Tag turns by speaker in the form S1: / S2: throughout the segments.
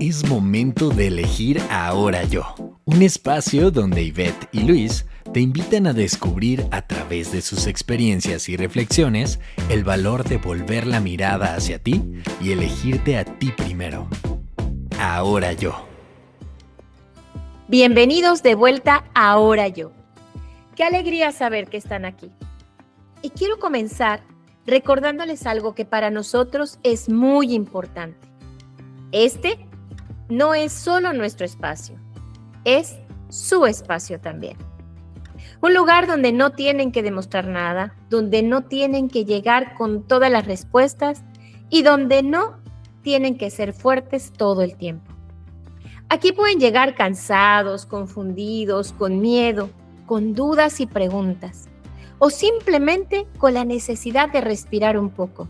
S1: Es momento de elegir Ahora Yo, un espacio donde Ivette y Luis te invitan a descubrir a través de sus experiencias y reflexiones el valor de volver la mirada hacia ti y elegirte a ti primero. Ahora Yo.
S2: Bienvenidos de vuelta a Ahora Yo. Qué alegría saber que están aquí. Y quiero comenzar recordándoles algo que para nosotros es muy importante. Este no es solo nuestro espacio, es su espacio también. Un lugar donde no tienen que demostrar nada, donde no tienen que llegar con todas las respuestas y donde no tienen que ser fuertes todo el tiempo. Aquí pueden llegar cansados, confundidos, con miedo, con dudas y preguntas, o simplemente con la necesidad de respirar un poco.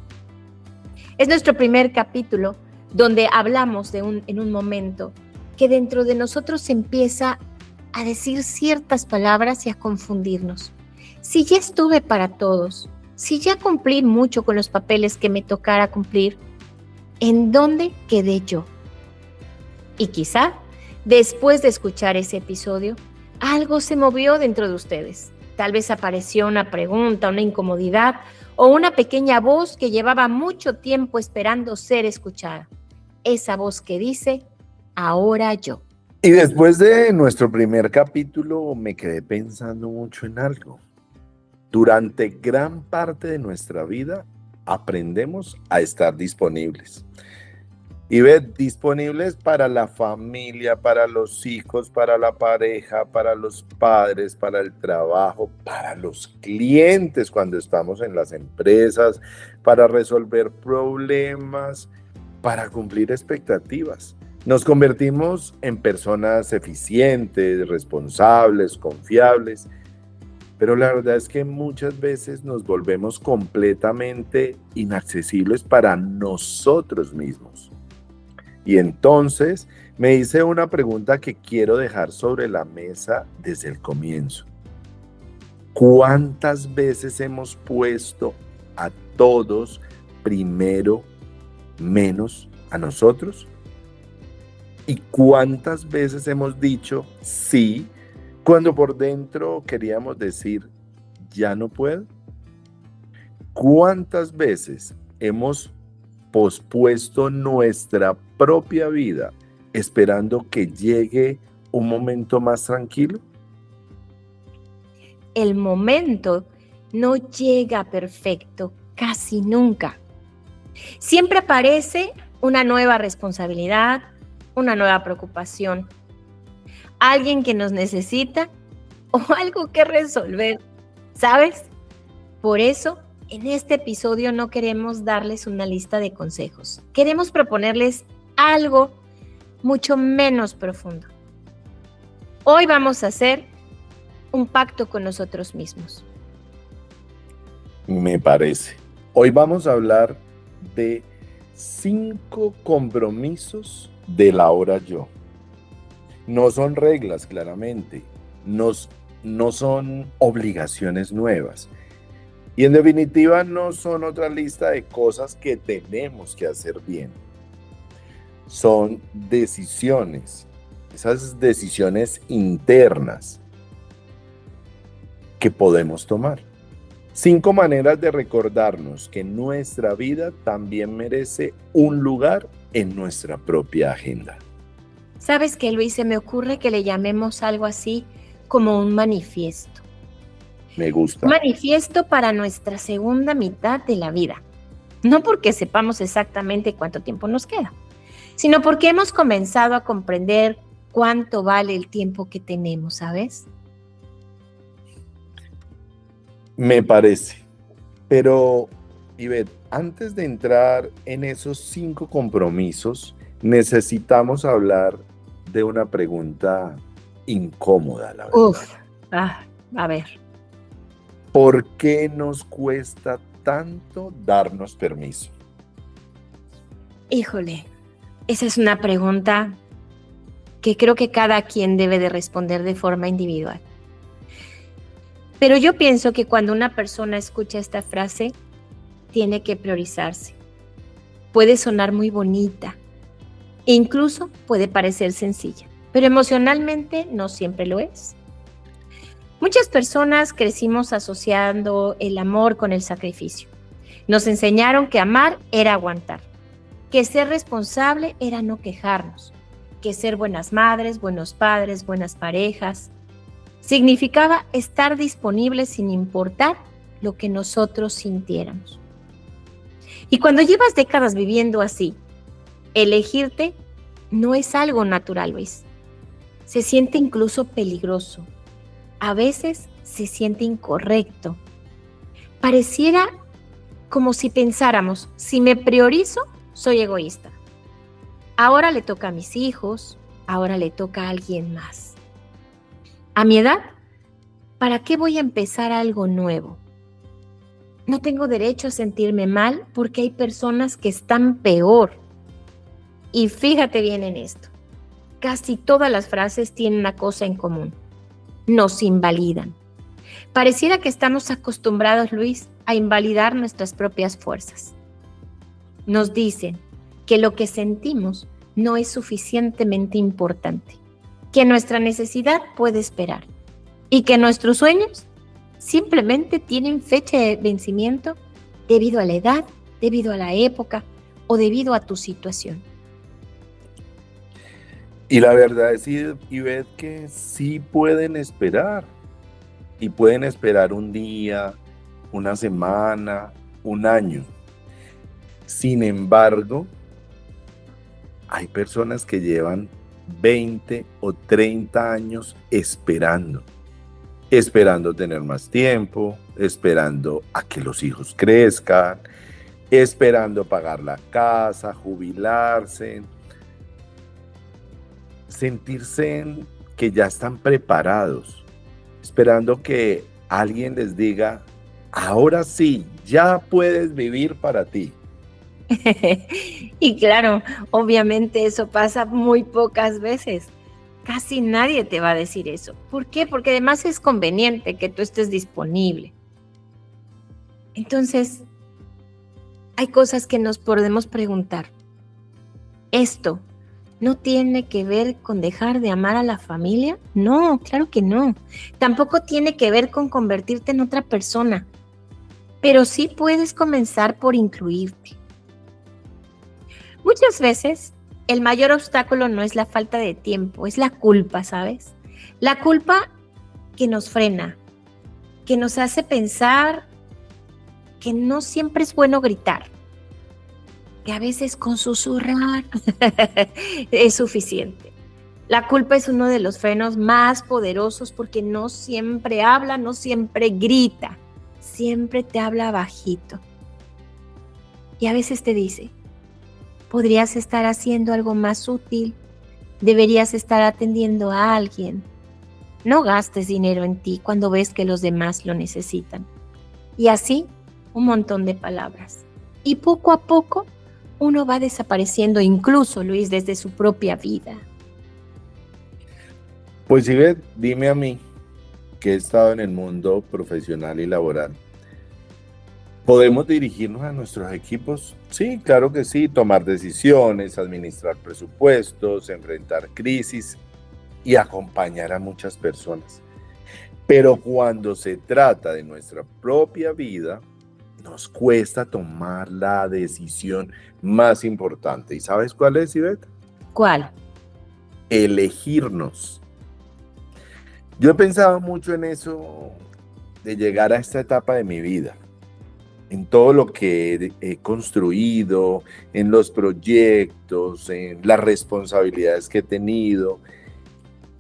S2: Es nuestro primer capítulo donde hablamos en un momento que dentro de nosotros se empieza a decir ciertas palabras y a confundirnos. Si ya estuve para todos, si ya cumplí mucho con los papeles que me tocara cumplir, ¿en dónde quedé yo? Y quizá, después de escuchar ese episodio, algo se movió dentro de ustedes. Tal vez apareció una pregunta, una incomodidad o una pequeña voz que llevaba mucho tiempo esperando ser escuchada. Esa voz que dice, ahora yo.
S3: Y después de nuestro primer capítulo me quedé pensando mucho en algo. Durante gran parte de nuestra vida aprendemos a estar disponibles. Y disponibles para la familia, para los hijos, para la pareja, para los padres, para el trabajo, para los clientes cuando estamos en las empresas, para resolver problemas, para cumplir expectativas. Nos convertimos en personas eficientes, responsables, confiables, pero la verdad es que muchas veces nos volvemos completamente inaccesibles para nosotros mismos. Y entonces me hice una pregunta que quiero dejar sobre la mesa desde el comienzo. ¿Cuántas veces hemos puesto a todos primero, menos a nosotros? ¿Y cuántas veces hemos dicho sí cuando por dentro queríamos decir ya no puedo? ¿Cuántas veces hemos pospuesto nuestra propia vida esperando que llegue un momento más tranquilo?
S2: El momento no llega perfecto, casi nunca. Siempre aparece una nueva responsabilidad, una nueva preocupación, alguien que nos necesita o algo que resolver, ¿sabes? Por eso, en este episodio no queremos darles una lista de consejos. Queremos proponerles algo mucho menos profundo. Hoy vamos a hacer un pacto con nosotros mismos.
S3: Me parece. Hoy vamos a hablar de 5 compromisos del ahora yo. No son reglas, claramente. No son obligaciones nuevas. Y en definitiva no son otra lista de cosas que tenemos que hacer bien. Son decisiones, esas decisiones internas que podemos tomar. 5 maneras de recordarnos que nuestra vida también merece un lugar en nuestra propia agenda.
S2: ¿Sabes qué, Luis? Se me ocurre que le llamemos algo así como un manifiesto.
S3: Me gusta.
S2: Un manifiesto para nuestra segunda mitad de la vida. No porque sepamos exactamente cuánto tiempo nos queda, sino porque hemos comenzado a comprender cuánto vale el tiempo que tenemos, ¿sabes?
S3: Me parece. Pero, Ivette, antes de entrar en esos 5 compromisos, necesitamos hablar de una pregunta incómoda, la verdad.
S2: A ver.
S3: ¿Por qué nos cuesta tanto darnos permiso?
S2: Híjole, esa es una pregunta que creo que cada quien debe de responder de forma individual. Pero yo pienso que cuando una persona escucha esta frase, tiene que priorizarse. Puede sonar muy bonita, Incluso puede parecer sencilla, pero emocionalmente no siempre lo es. Muchas personas crecimos asociando el amor con el sacrificio. Nos enseñaron que amar era aguantar, que ser responsable era no quejarnos, que ser buenas madres, buenos padres, buenas parejas, significaba estar disponibles sin importar lo que nosotros sintiéramos. Y cuando llevas décadas viviendo así, elegirte no es algo natural, Luis. Se siente incluso peligroso. A veces se siente incorrecto. Pareciera como si pensáramos, si me priorizo, soy egoísta. Ahora le toca a mis hijos, ahora le toca a alguien más. A mi edad, ¿para qué voy a empezar algo nuevo? No tengo derecho a sentirme mal porque hay personas que están peor. Y fíjate bien en esto. Casi todas las frases tienen una cosa en común. Nos invalidan. Pareciera que estamos acostumbrados, Luis, a invalidar nuestras propias fuerzas. Nos dicen que lo que sentimos no es suficientemente importante, que nuestra necesidad puede esperar y que nuestros sueños simplemente tienen fecha de vencimiento debido a la edad, debido a la época o debido a tu situación.
S3: Y la verdad es, Ivette, que sí pueden esperar. Y pueden esperar un día, una semana, un año. Sin embargo, hay personas que llevan 20 o 30 años esperando tener más tiempo, esperando a que los hijos crezcan, esperando pagar la casa, jubilarse, sentirse que ya están preparados, esperando que alguien les diga, ahora sí, ya puedes vivir para ti.
S2: Y claro, obviamente eso pasa muy pocas veces. Casi nadie te va a decir eso. ¿Por qué? Porque además es conveniente que tú estés disponible. Entonces, hay cosas que nos podemos preguntar. ¿Esto no tiene que ver con dejar de amar a la familia? No, claro que no. Tampoco tiene que ver con convertirte en otra persona. Pero sí puedes comenzar por incluirte. Muchas veces el mayor obstáculo no es la falta de tiempo, es la culpa, ¿sabes? La culpa que nos frena, que nos hace pensar que no siempre es bueno gritar, que a veces con susurrar es suficiente. La culpa es uno de los frenos más poderosos porque no siempre habla, no siempre grita, siempre te habla bajito. Y a veces te dice, podrías estar haciendo algo más útil, deberías estar atendiendo a alguien. No gastes dinero en ti cuando ves que los demás lo necesitan. Y así, un montón de palabras. Y poco a poco, uno va desapareciendo, incluso, Luis, desde su propia vida.
S3: Pues Ivette, dime a mí, que he estado en el mundo profesional y laboral, ¿podemos dirigirnos a nuestros equipos? Sí, claro que sí, tomar decisiones, administrar presupuestos, enfrentar crisis y acompañar a muchas personas. Pero cuando se trata de nuestra propia vida, nos cuesta tomar la decisión más importante. ¿Y sabes cuál es, Ivette?
S2: ¿Cuál?
S3: Elegirnos. Yo he pensado mucho en eso de llegar a esta etapa de mi vida, en todo lo que he construido, en los proyectos, en las responsabilidades que he tenido,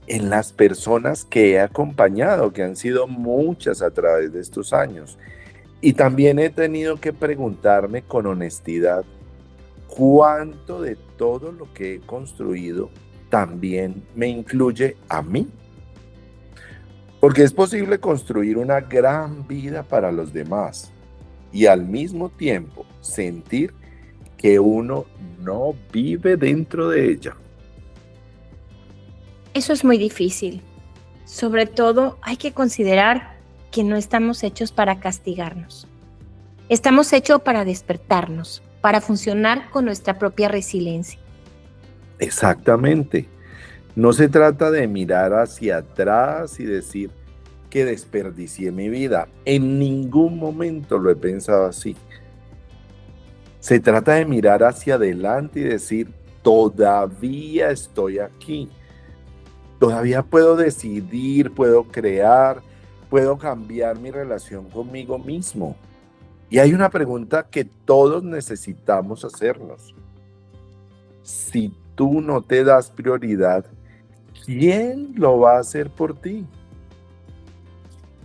S3: en las personas que he acompañado, que han sido muchas a través de estos años. Y también he tenido que preguntarme con honestidad, ¿cuánto de todo lo que he construido también me incluye a mí? Porque es posible construir una gran vida para los demás y al mismo tiempo sentir que uno no vive dentro de ella.
S2: Eso es muy difícil. Sobre todo, hay que considerar que no estamos hechos para castigarnos. Estamos hechos para despertarnos, para funcionar con nuestra propia resiliencia.
S3: Exactamente. No se trata de mirar hacia atrás y decir que desperdicié mi vida. En ningún momento lo he pensado así. Se trata de mirar hacia adelante y decir, todavía estoy aquí. Todavía puedo decidir, puedo crear, puedo cambiar mi relación conmigo mismo. Y hay una pregunta que todos necesitamos hacernos. Si tú no te das prioridad, ¿quién lo va a hacer por ti?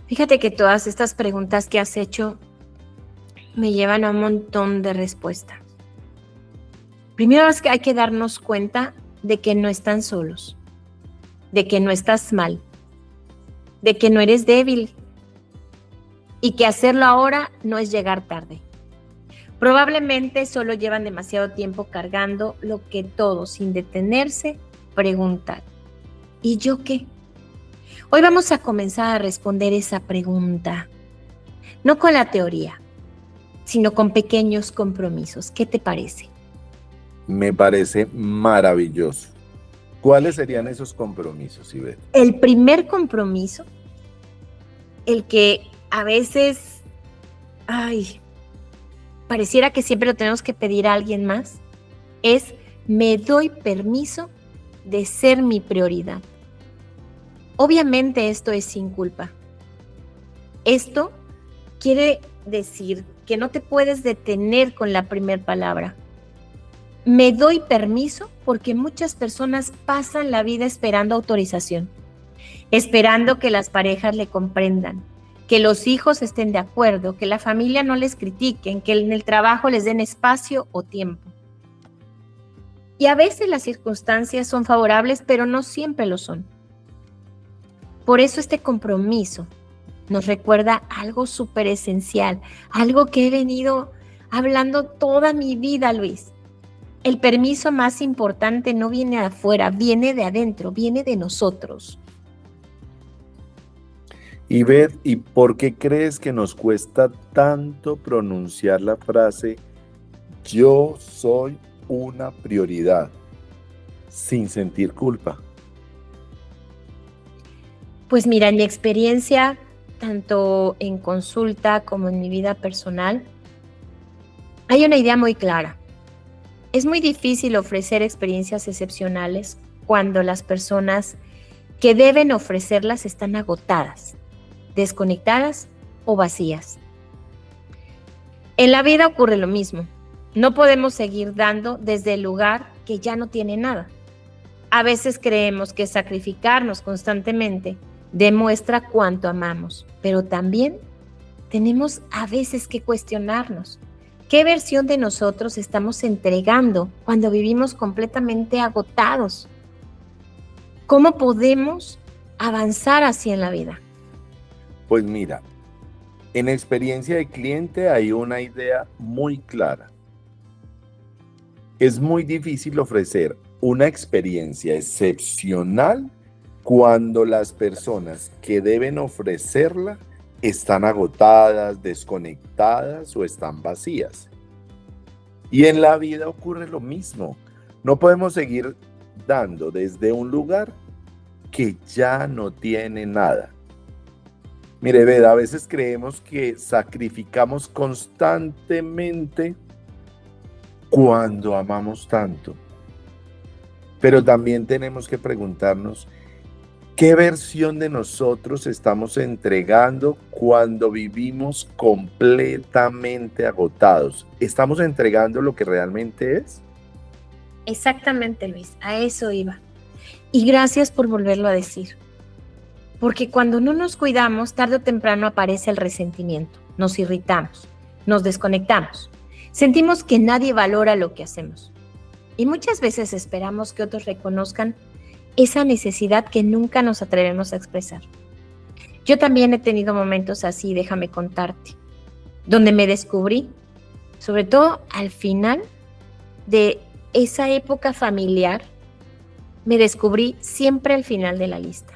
S2: Fíjate que todas estas preguntas que has hecho me llevan a un montón de respuestas. Primero es que hay que darnos cuenta de que no están solos, de que no estás mal, de que no eres débil y que hacerlo ahora no es llegar tarde. Probablemente solo llevan demasiado tiempo cargando lo que todos, sin detenerse, preguntan. ¿Y yo qué? Hoy vamos a comenzar a responder esa pregunta, no con la teoría, sino con pequeños compromisos. ¿Qué te parece?
S3: Me parece maravilloso. ¿Cuáles serían esos compromisos, Ivette?
S2: El primer compromiso, el que a veces, pareciera que siempre lo tenemos que pedir a alguien más, es me doy permiso de ser mi prioridad. Obviamente esto es sin culpa. Esto quiere decir que no te puedes detener con la primera palabra. Me doy permiso porque muchas personas pasan la vida esperando autorización, esperando que las parejas le comprendan, que los hijos estén de acuerdo, que la familia no les critiquen, que en el trabajo les den espacio o tiempo. Y a veces las circunstancias son favorables, pero no siempre lo son. Por eso este compromiso nos recuerda algo súper esencial, algo que he venido hablando toda mi vida, Luis. El permiso más importante no viene de afuera, viene de adentro, viene de nosotros.
S3: Ivette, ¿y por qué crees que nos cuesta tanto pronunciar la frase yo soy una prioridad sin sentir culpa?
S2: Pues mira, en mi experiencia, tanto en consulta como en mi vida personal, hay una idea muy clara. Es muy difícil ofrecer experiencias excepcionales cuando las personas que deben ofrecerlas están agotadas, desconectadas o vacías. En la vida ocurre lo mismo. No podemos seguir dando desde el lugar que ya no tiene nada. A veces creemos que sacrificarnos constantemente demuestra cuánto amamos, pero también tenemos a veces que cuestionarnos qué versión de nosotros estamos entregando cuando vivimos completamente agotados. ¿Cómo podemos avanzar así en la vida?
S3: Pues mira, en experiencia de cliente hay una idea muy clara. Es muy difícil ofrecer una experiencia excepcional cuando las personas que deben ofrecerla están agotadas, desconectadas o están vacías. Y en la vida ocurre lo mismo. No podemos seguir dando desde un lugar que ya no tiene nada. Mire, Ivette, a veces creemos que sacrificamos constantemente cuando amamos tanto. Pero también tenemos que preguntarnos ¿qué versión de nosotros estamos entregando cuando vivimos completamente agotados? ¿Estamos entregando lo que realmente es?
S2: Exactamente, Luis, a eso iba. Y gracias por volverlo a decir. Porque cuando no nos cuidamos, tarde o temprano aparece el resentimiento. Nos irritamos, nos desconectamos. Sentimos que nadie valora lo que hacemos. Y muchas veces esperamos que otros reconozcan esa necesidad que nunca nos atrevemos a expresar. Yo también he tenido momentos así, déjame contarte, donde me descubrí, sobre todo al final de esa época familiar, me descubrí siempre al final de la lista.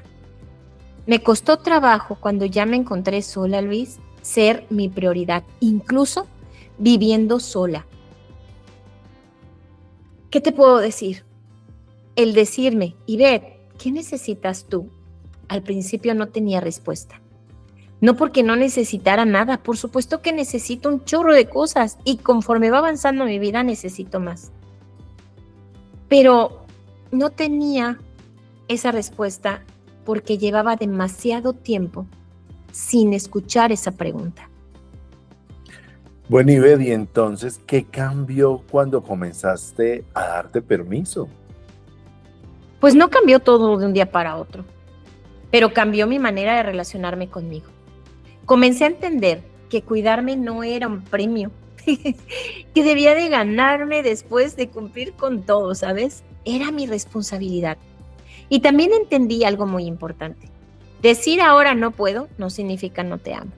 S2: Me costó trabajo cuando ya me encontré sola, Luis, ser mi prioridad, incluso viviendo sola. ¿Qué te puedo decir? El decirme, Ivette, ¿qué necesitas tú? Al principio no tenía respuesta. No porque no necesitara nada, por supuesto que necesito un chorro de cosas y conforme va avanzando mi vida necesito más. Pero no tenía esa respuesta porque llevaba demasiado tiempo sin escuchar esa pregunta.
S3: Bueno, Ivette, ¿y entonces qué cambió cuando comenzaste a darte permiso?
S2: Pues no cambió todo de un día para otro, pero cambió mi manera de relacionarme conmigo. Comencé a entender que cuidarme no era un premio, que debía de ganarme después de cumplir con todo, ¿sabes? Era mi responsabilidad. Y también entendí algo muy importante. Decir ahora no puedo no significa no te amo.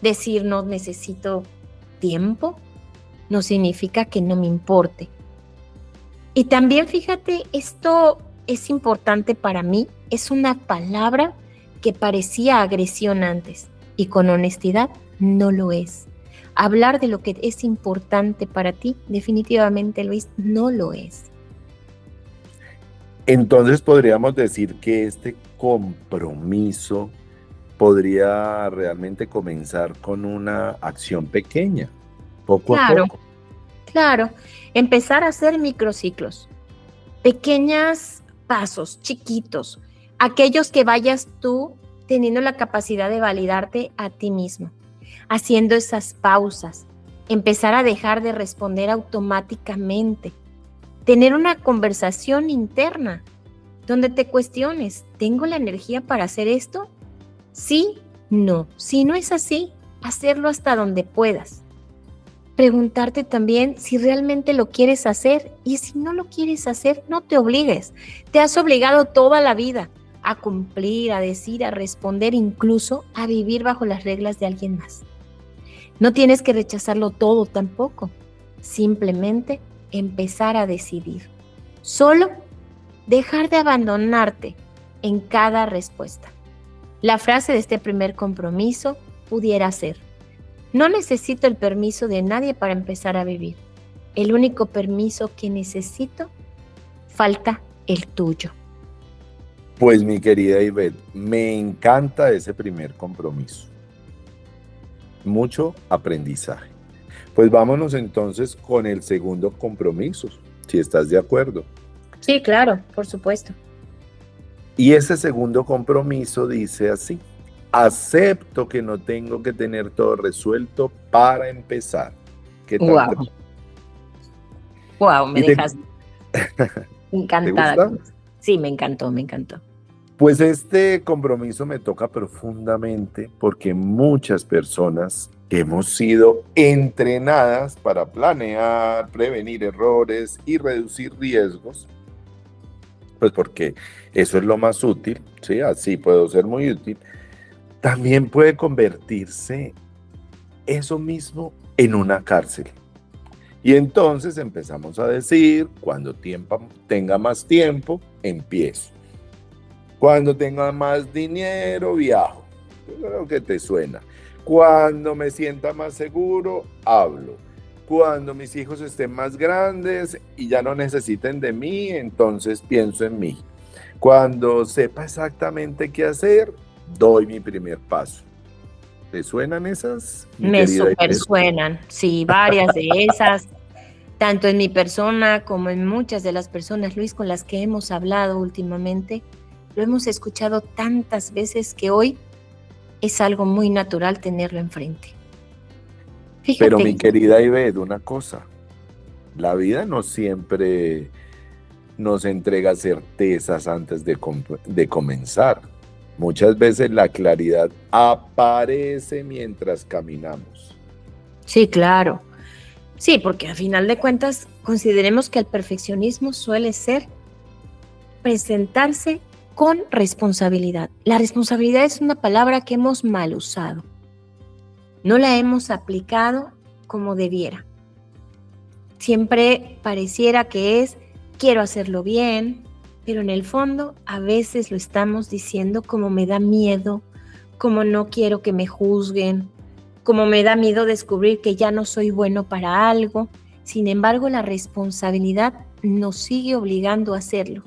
S2: Decir no necesito tiempo no significa que no me importe. Y también fíjate, esto es importante para mí, es una palabra que parecía agresión antes y con honestidad no lo es. Hablar de lo que es importante para ti, definitivamente, Luis, no lo es.
S3: Entonces podríamos decir que este compromiso podría realmente comenzar con una acción pequeña, poco a
S2: Claro,
S3: poco.
S2: claro. Empezar a hacer microciclos, pequeños pasos, chiquitos, aquellos que vayas tú teniendo la capacidad de validarte a ti mismo, haciendo esas pausas, empezar a dejar de responder automáticamente, tener una conversación interna donde te cuestiones, ¿tengo la energía para hacer esto? Sí, no. Si no es así, hacerlo hasta donde puedas. Preguntarte también si realmente lo quieres hacer y si no lo quieres hacer, no te obligues. Te has obligado toda la vida a cumplir, a decir, a responder, incluso a vivir bajo las reglas de alguien más. No tienes que rechazarlo todo tampoco. Simplemente empezar a decidir. Solo dejar de abandonarte en cada respuesta. La frase de este primer compromiso pudiera ser: no necesito el permiso de nadie para empezar a vivir. El único permiso que necesito, falta el tuyo.
S3: Pues mi querida Ivette, me encanta ese primer compromiso. Mucho aprendizaje. Pues vámonos entonces con el segundo compromiso, si estás de acuerdo.
S2: Sí, claro, por supuesto.
S3: Y ese segundo compromiso dice así: acepto que no tengo que tener todo resuelto para empezar. ¿Qué tal?
S2: Wow. Wow, me
S3: ¿Y te
S2: dejas encantada.
S3: gusta?
S2: Sí, me encantó, me encantó.
S3: Pues este compromiso me toca profundamente porque muchas personas hemos sido entrenadas para planear, prevenir errores y reducir riesgos, pues porque eso es lo más útil, ¿sí? Así puedo ser muy útil. También puede convertirse eso mismo en una cárcel. Y entonces empezamos a decir, cuando tenga más tiempo, empiezo. Cuando tenga más dinero, viajo. Yo creo que te suena. Cuando me sienta más seguro, hablo. Cuando mis hijos estén más grandes y ya no necesiten de mí, entonces pienso en mí. Cuando sepa exactamente qué hacer, doy mi primer paso. ¿Te suenan esas, mi
S2: Me
S3: querida
S2: súper
S3: Ivette?
S2: suenan, sí, varias de esas, tanto en mi persona como en muchas de las personas, Luis, con las que hemos hablado últimamente. Lo hemos escuchado tantas veces que hoy es algo muy natural tenerlo enfrente.
S3: Pero
S2: Fíjate,
S3: mi querida Ivette, una cosa, la vida no siempre nos entrega certezas antes de comenzar. Muchas veces la claridad aparece mientras caminamos.
S2: sí, claro. Sí, porque a final de cuentas consideremos que el perfeccionismo suele ser presentarse con responsabilidad. La responsabilidad es una palabra que hemos mal usado. No la hemos aplicado como debiera. Siempre pareciera que es quiero hacerlo bien, pero en el fondo a veces lo estamos diciendo como me da miedo, como no quiero que me juzguen, como me da miedo descubrir que ya no soy bueno para algo. Sin embargo, la responsabilidad nos sigue obligando a hacerlo.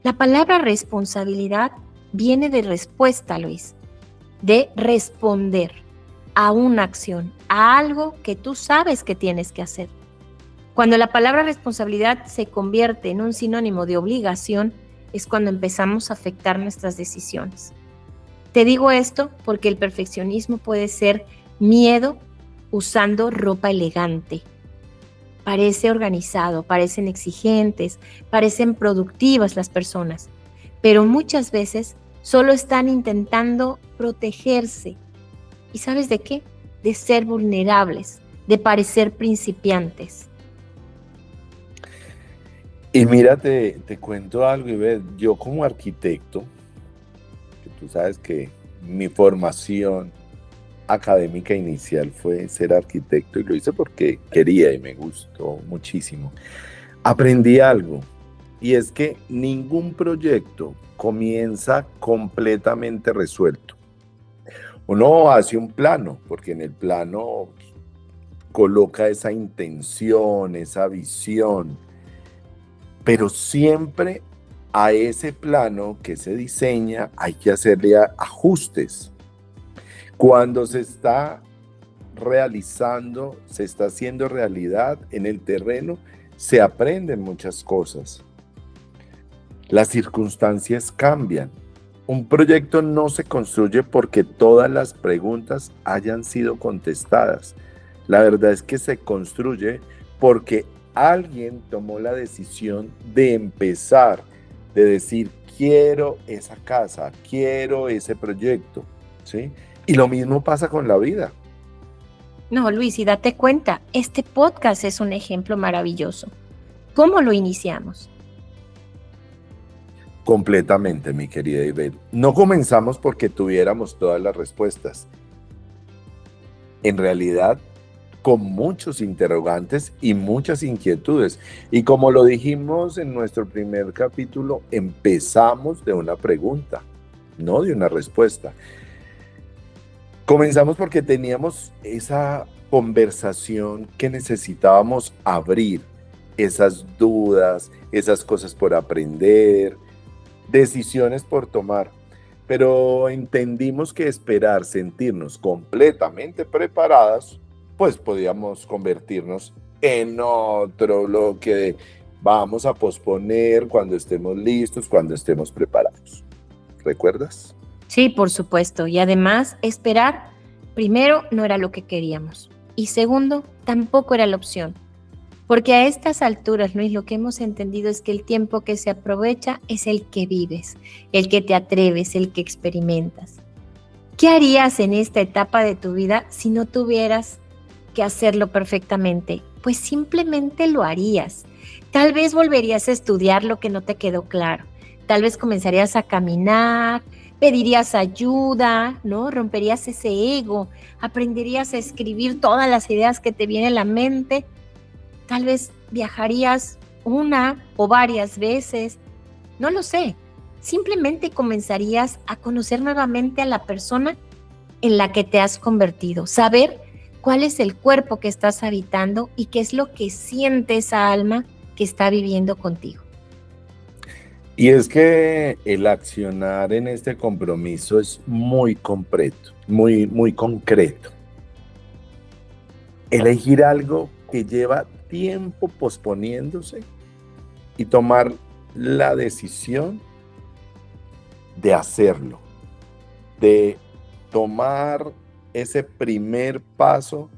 S2: La palabra responsabilidad viene de respuesta, Luis, de responder a una acción, a algo que tú sabes que tienes que hacer. Cuando la palabra responsabilidad se convierte en un sinónimo de obligación, es cuando empezamos a afectar nuestras decisiones. Te digo esto porque el perfeccionismo puede ser miedo usando ropa elegante. Parece organizado, parecen exigentes, parecen productivas las personas, pero muchas veces solo están intentando protegerse. ¿Y sabes de qué? De ser vulnerables, de parecer principiantes.
S3: Y mira, te cuento algo, Ivette. Yo como arquitecto, que tú sabes que mi formación académica inicial fue ser arquitecto y lo hice porque quería y me gustó muchísimo. Aprendí algo y es que ningún proyecto comienza completamente resuelto. Uno hace un plano porque en el plano coloca esa intención, esa visión, pero siempre a ese plano que se diseña hay que hacerle ajustes. Cuando se está realizando, se está haciendo realidad en el terreno, se aprenden muchas cosas. Las circunstancias cambian. Un proyecto no se construye porque todas las preguntas hayan sido contestadas. La verdad es que se construye porque alguien tomó la decisión de empezar, de decir, quiero esa casa, quiero ese proyecto, ¿sí? Y lo mismo pasa con la vida.
S2: No, Luis, y date cuenta, este podcast es un ejemplo maravilloso. ¿Cómo lo iniciamos?
S3: Completamente, mi querida Ivette. No comenzamos porque tuviéramos todas las respuestas. En realidad, con muchos interrogantes y muchas inquietudes. Y como lo dijimos en nuestro primer capítulo, empezamos de una pregunta, no de una respuesta. Comenzamos porque teníamos esa conversación que necesitábamos abrir, esas dudas, esas cosas por aprender, decisiones por tomar. Pero entendimos que esperar sentirnos completamente preparadas, pues podíamos convertirnos en otro bloque de vamos a posponer cuando estemos listos, cuando estemos preparados. ¿Recuerdas?
S2: Sí, por supuesto. Y además, esperar, primero, no era lo que queríamos. Y segundo, tampoco era la opción. Porque a estas alturas, Luis, lo que hemos entendido es que el tiempo que se aprovecha es el que vives, el que te atreves, el que experimentas. ¿Qué harías en esta etapa de tu vida si no tuvieras que hacerlo perfectamente? Pues simplemente lo harías. Tal vez volverías a estudiar lo que no te quedó claro. Tal vez comenzarías a caminar, pedirías ayuda, ¿no? Romperías ese ego, aprenderías a escribir todas las ideas que te vienen a la mente. Tal vez viajarías una o varias veces, no lo sé. Simplemente comenzarías a conocer nuevamente a la persona en la que te has convertido, saber cuál es el cuerpo que estás habitando y qué es lo que siente esa alma que está viviendo contigo.
S3: Y es que el accionar en este compromiso es muy concreto, muy concreto. Elegir algo que lleva tiempo posponiéndose y tomar la decisión de hacerlo, de tomar ese primer paso,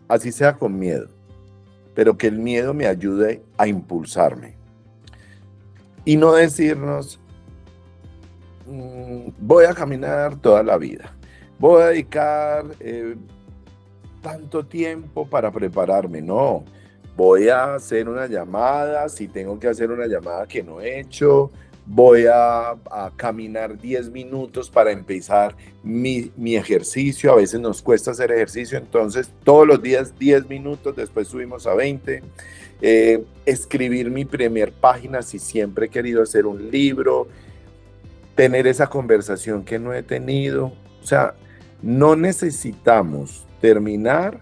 S3: así sea con miedo, pero que el miedo me ayude a impulsarme. Y no decirnos, voy a caminar toda la vida, voy a dedicar tanto tiempo para prepararme. No, voy a hacer una llamada, si tengo que hacer una llamada que no he hecho, voy a caminar 10 minutos para empezar mi ejercicio. A veces nos cuesta hacer ejercicio, entonces todos los días 10 minutos, después subimos a 20. Escribir mi primer página si siempre he querido hacer un libro, tener esa conversación que no he tenido. O sea, no necesitamos terminar,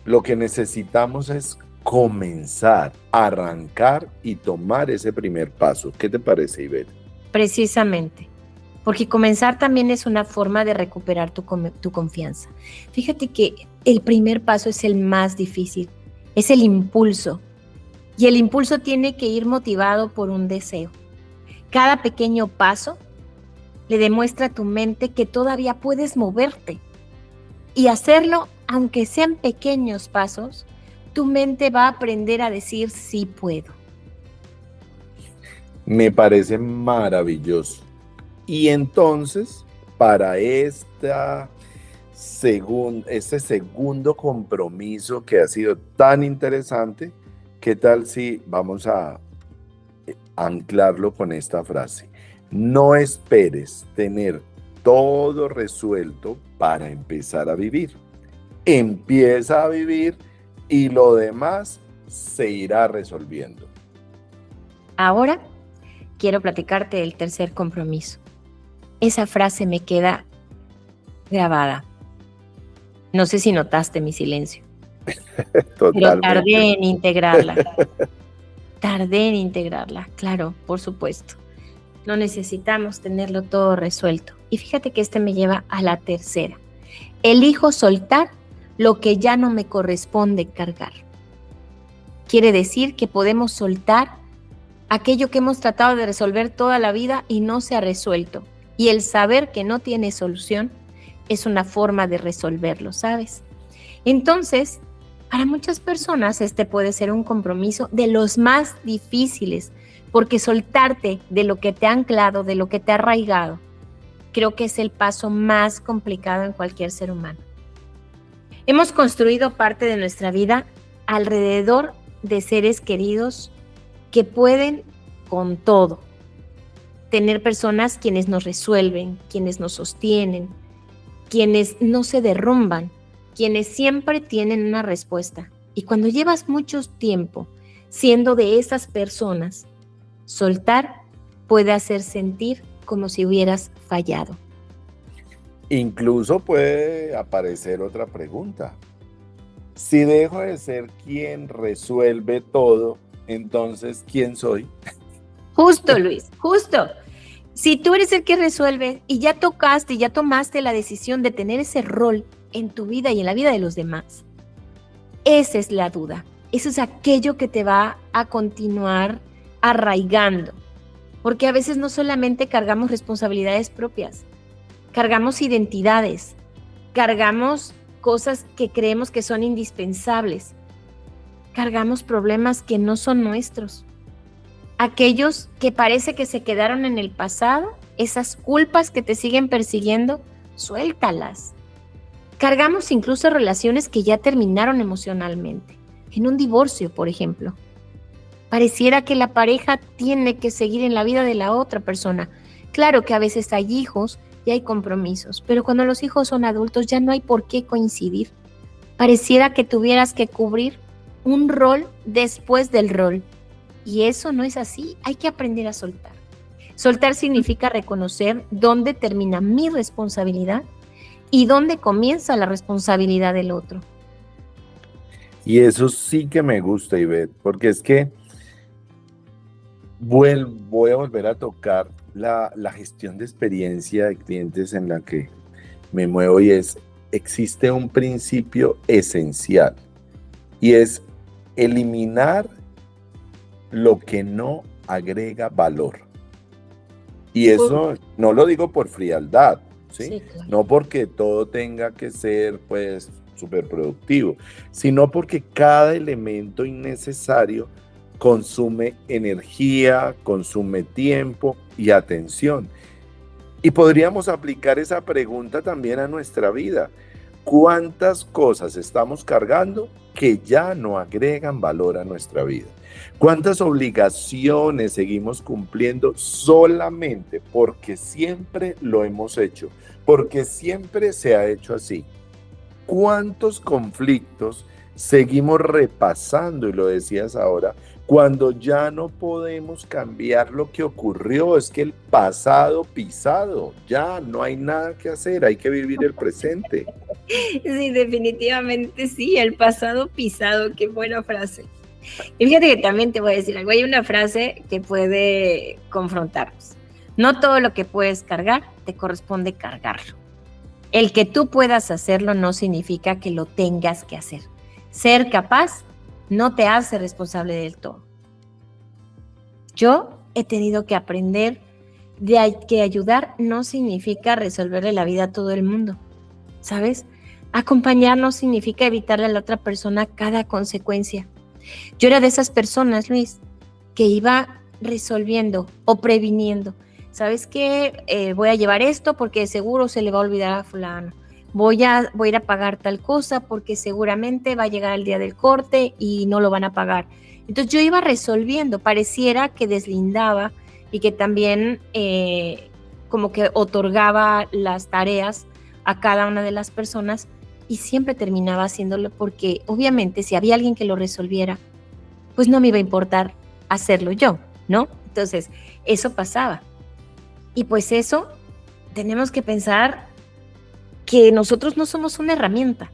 S3: lo que necesitamos es comenzar, arrancar y tomar ese primer paso. ¿Qué te parece, Ivette?
S2: Precisamente, porque comenzar también es una forma de recuperar tu confianza. Fíjate que el primer paso es el más difícil, es el impulso. Y el impulso tiene que ir motivado por un deseo. Cada pequeño paso le demuestra a tu mente que todavía puedes moverte. Y hacerlo, aunque sean pequeños pasos, tu mente va a aprender a decir sí puedo.
S3: Me parece maravilloso. Y entonces, para este segundo compromiso que ha sido tan interesante, ¿qué tal si vamos a anclarlo con esta frase? No esperes tener todo resuelto para empezar a vivir. Empieza a vivir y lo demás se irá resolviendo.
S2: Ahora quiero platicarte del tercer compromiso. Esa frase me queda grabada. No sé si notaste mi silencio. Pero tardé en integrarla. Tardé en integrarla, claro, por supuesto. No necesitamos tenerlo todo resuelto. Y fíjate que me lleva a la tercera. Elijo soltar lo que ya no me corresponde cargar. Quiere decir que podemos soltar aquello que hemos tratado de resolver toda la vida y no se ha resuelto. Y el saber que no tiene solución es una forma de resolverlo, ¿sabes? Entonces, para muchas personas puede ser un compromiso de los más difíciles, porque soltarte de lo que te ha anclado, de lo que te ha arraigado, creo que es el paso más complicado en cualquier ser humano. Hemos construido parte de nuestra vida alrededor de seres queridos que pueden con todo. Tener personas quienes nos resuelven, quienes nos sostienen, quienes no se derrumban, quienes siempre tienen una respuesta. Y cuando llevas mucho tiempo siendo de esas personas, soltar puede hacer sentir como si hubieras fallado.
S3: Incluso puede aparecer otra pregunta. Si dejo de ser quien resuelve todo, entonces, ¿quién soy?
S2: Justo, Luis, justo. Si tú eres el que resuelve y ya tocaste y ya tomaste la decisión de tener ese rol en tu vida y en la vida de los demás, esa es la duda. Eso es aquello que te va a continuar arraigando. Porque a veces no solamente cargamos responsabilidades propias, cargamos identidades, cargamos cosas que creemos que son indispensables, cargamos problemas que no son nuestros. Aquellos que parece que se quedaron en el pasado, esas culpas que te siguen persiguiendo, suéltalas. Cargamos incluso relaciones que ya terminaron emocionalmente. En un divorcio, por ejemplo. Pareciera que la pareja tiene que seguir en la vida de la otra persona. Claro que a veces hay hijos y hay compromisos, pero cuando los hijos son adultos ya no hay por qué coincidir. Pareciera que tuvieras que cubrir un rol después del rol. Y eso no es así, hay que aprender a soltar. Soltar significa reconocer dónde termina mi responsabilidad y dónde comienza la responsabilidad del otro.
S3: Y eso sí que me gusta, Ivette, porque es que voy a volver a tocar la gestión de experiencia de clientes en la que me muevo y existe un principio esencial y es eliminar lo que no agrega valor. Y eso no lo digo por frialdad, ¿sí? Sí, claro. No porque todo tenga que ser pues súper productivo, sino porque cada elemento innecesario consume energía, consume tiempo y atención. Y podríamos aplicar esa pregunta también a nuestra vida. ¿Cuántas cosas estamos cargando que ya no agregan valor a nuestra vida? ¿Cuántas obligaciones seguimos cumpliendo solamente porque siempre lo hemos hecho? Porque siempre se ha hecho así. ¿Cuántos conflictos seguimos repasando? Y lo decías ahora, cuando ya no podemos cambiar lo que ocurrió. Es que el pasado pisado, ya no hay nada que hacer, hay que vivir el presente.
S2: Sí, definitivamente sí, el pasado pisado, qué buena frase. Y fíjate que también te voy a decir algo. Hay una frase que puede confrontarnos. No todo lo que puedes cargar te corresponde cargarlo. El que tú puedas hacerlo no significa que lo tengas que hacer. Ser capaz no te hace responsable del todo. Yo he tenido que aprender de que ayudar no significa resolverle la vida a todo el mundo, ¿sabes? Acompañar no significa evitarle a la otra persona cada consecuencia. Yo era de esas personas, Luis, que iba resolviendo o previniendo. ¿Sabes qué? Voy a llevar esto porque seguro se le va a olvidar a fulano. Voy a ir a pagar tal cosa porque seguramente va a llegar el día del corte y no lo van a pagar. Entonces yo iba resolviendo, pareciera que deslindaba y que también como que otorgaba las tareas a cada una de las personas y siempre terminaba haciéndolo porque obviamente si había alguien que lo resolviera, pues no me iba a importar hacerlo yo, ¿no? Entonces eso pasaba. Y pues eso, tenemos que pensar que nosotros no somos una herramienta,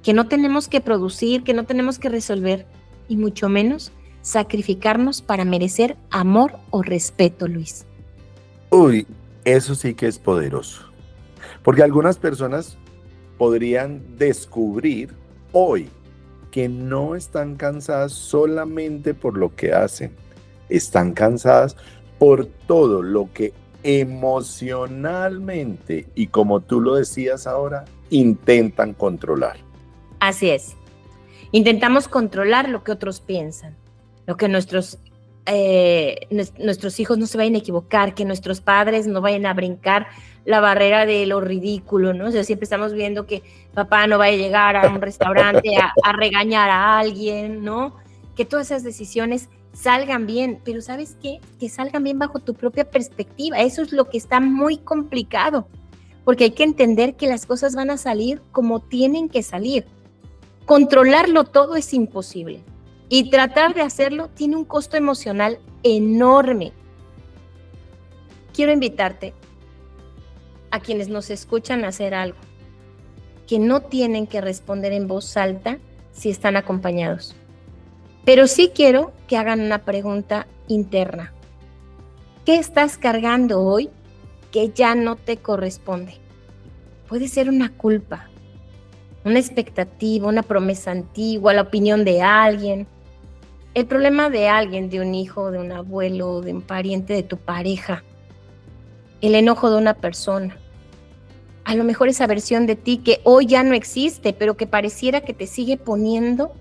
S2: que no tenemos que producir, que no tenemos que resolver, y mucho menos sacrificarnos para merecer amor o respeto, Luis.
S3: Uy, eso sí que es poderoso. Porque algunas personas podrían descubrir hoy que no están cansadas solamente por lo que hacen, están cansadas por todo lo que emocionalmente y como tú lo decías ahora, intentan controlar.
S2: Así es. Intentamos controlar lo que otros piensan, lo que nuestros hijos no se vayan a equivocar, que nuestros padres no vayan a brincar la barrera de lo ridículo, ¿no? O sea, siempre estamos viendo que papá no vaya a llegar a un restaurante a regañar a alguien, ¿no? Que todas esas decisiones salgan bien, pero ¿sabes qué? Que salgan bien bajo tu propia perspectiva. Eso es lo que está muy complicado, porque hay que entender que las cosas van a salir como tienen que salir. Controlarlo todo es imposible y tratar de hacerlo tiene un costo emocional enorme. Quiero invitarte a quienes nos escuchan a hacer algo, que no tienen que responder en voz alta si están acompañados. Pero sí quiero que hagan una pregunta interna. ¿Qué estás cargando hoy que ya no te corresponde? Puede ser una culpa, una expectativa, una promesa antigua, la opinión de alguien, el problema de alguien, de un hijo, de un abuelo, de un pariente, de tu pareja, el enojo de una persona. A lo mejor esa versión de ti que hoy ya no existe, pero que pareciera que te sigue poniendo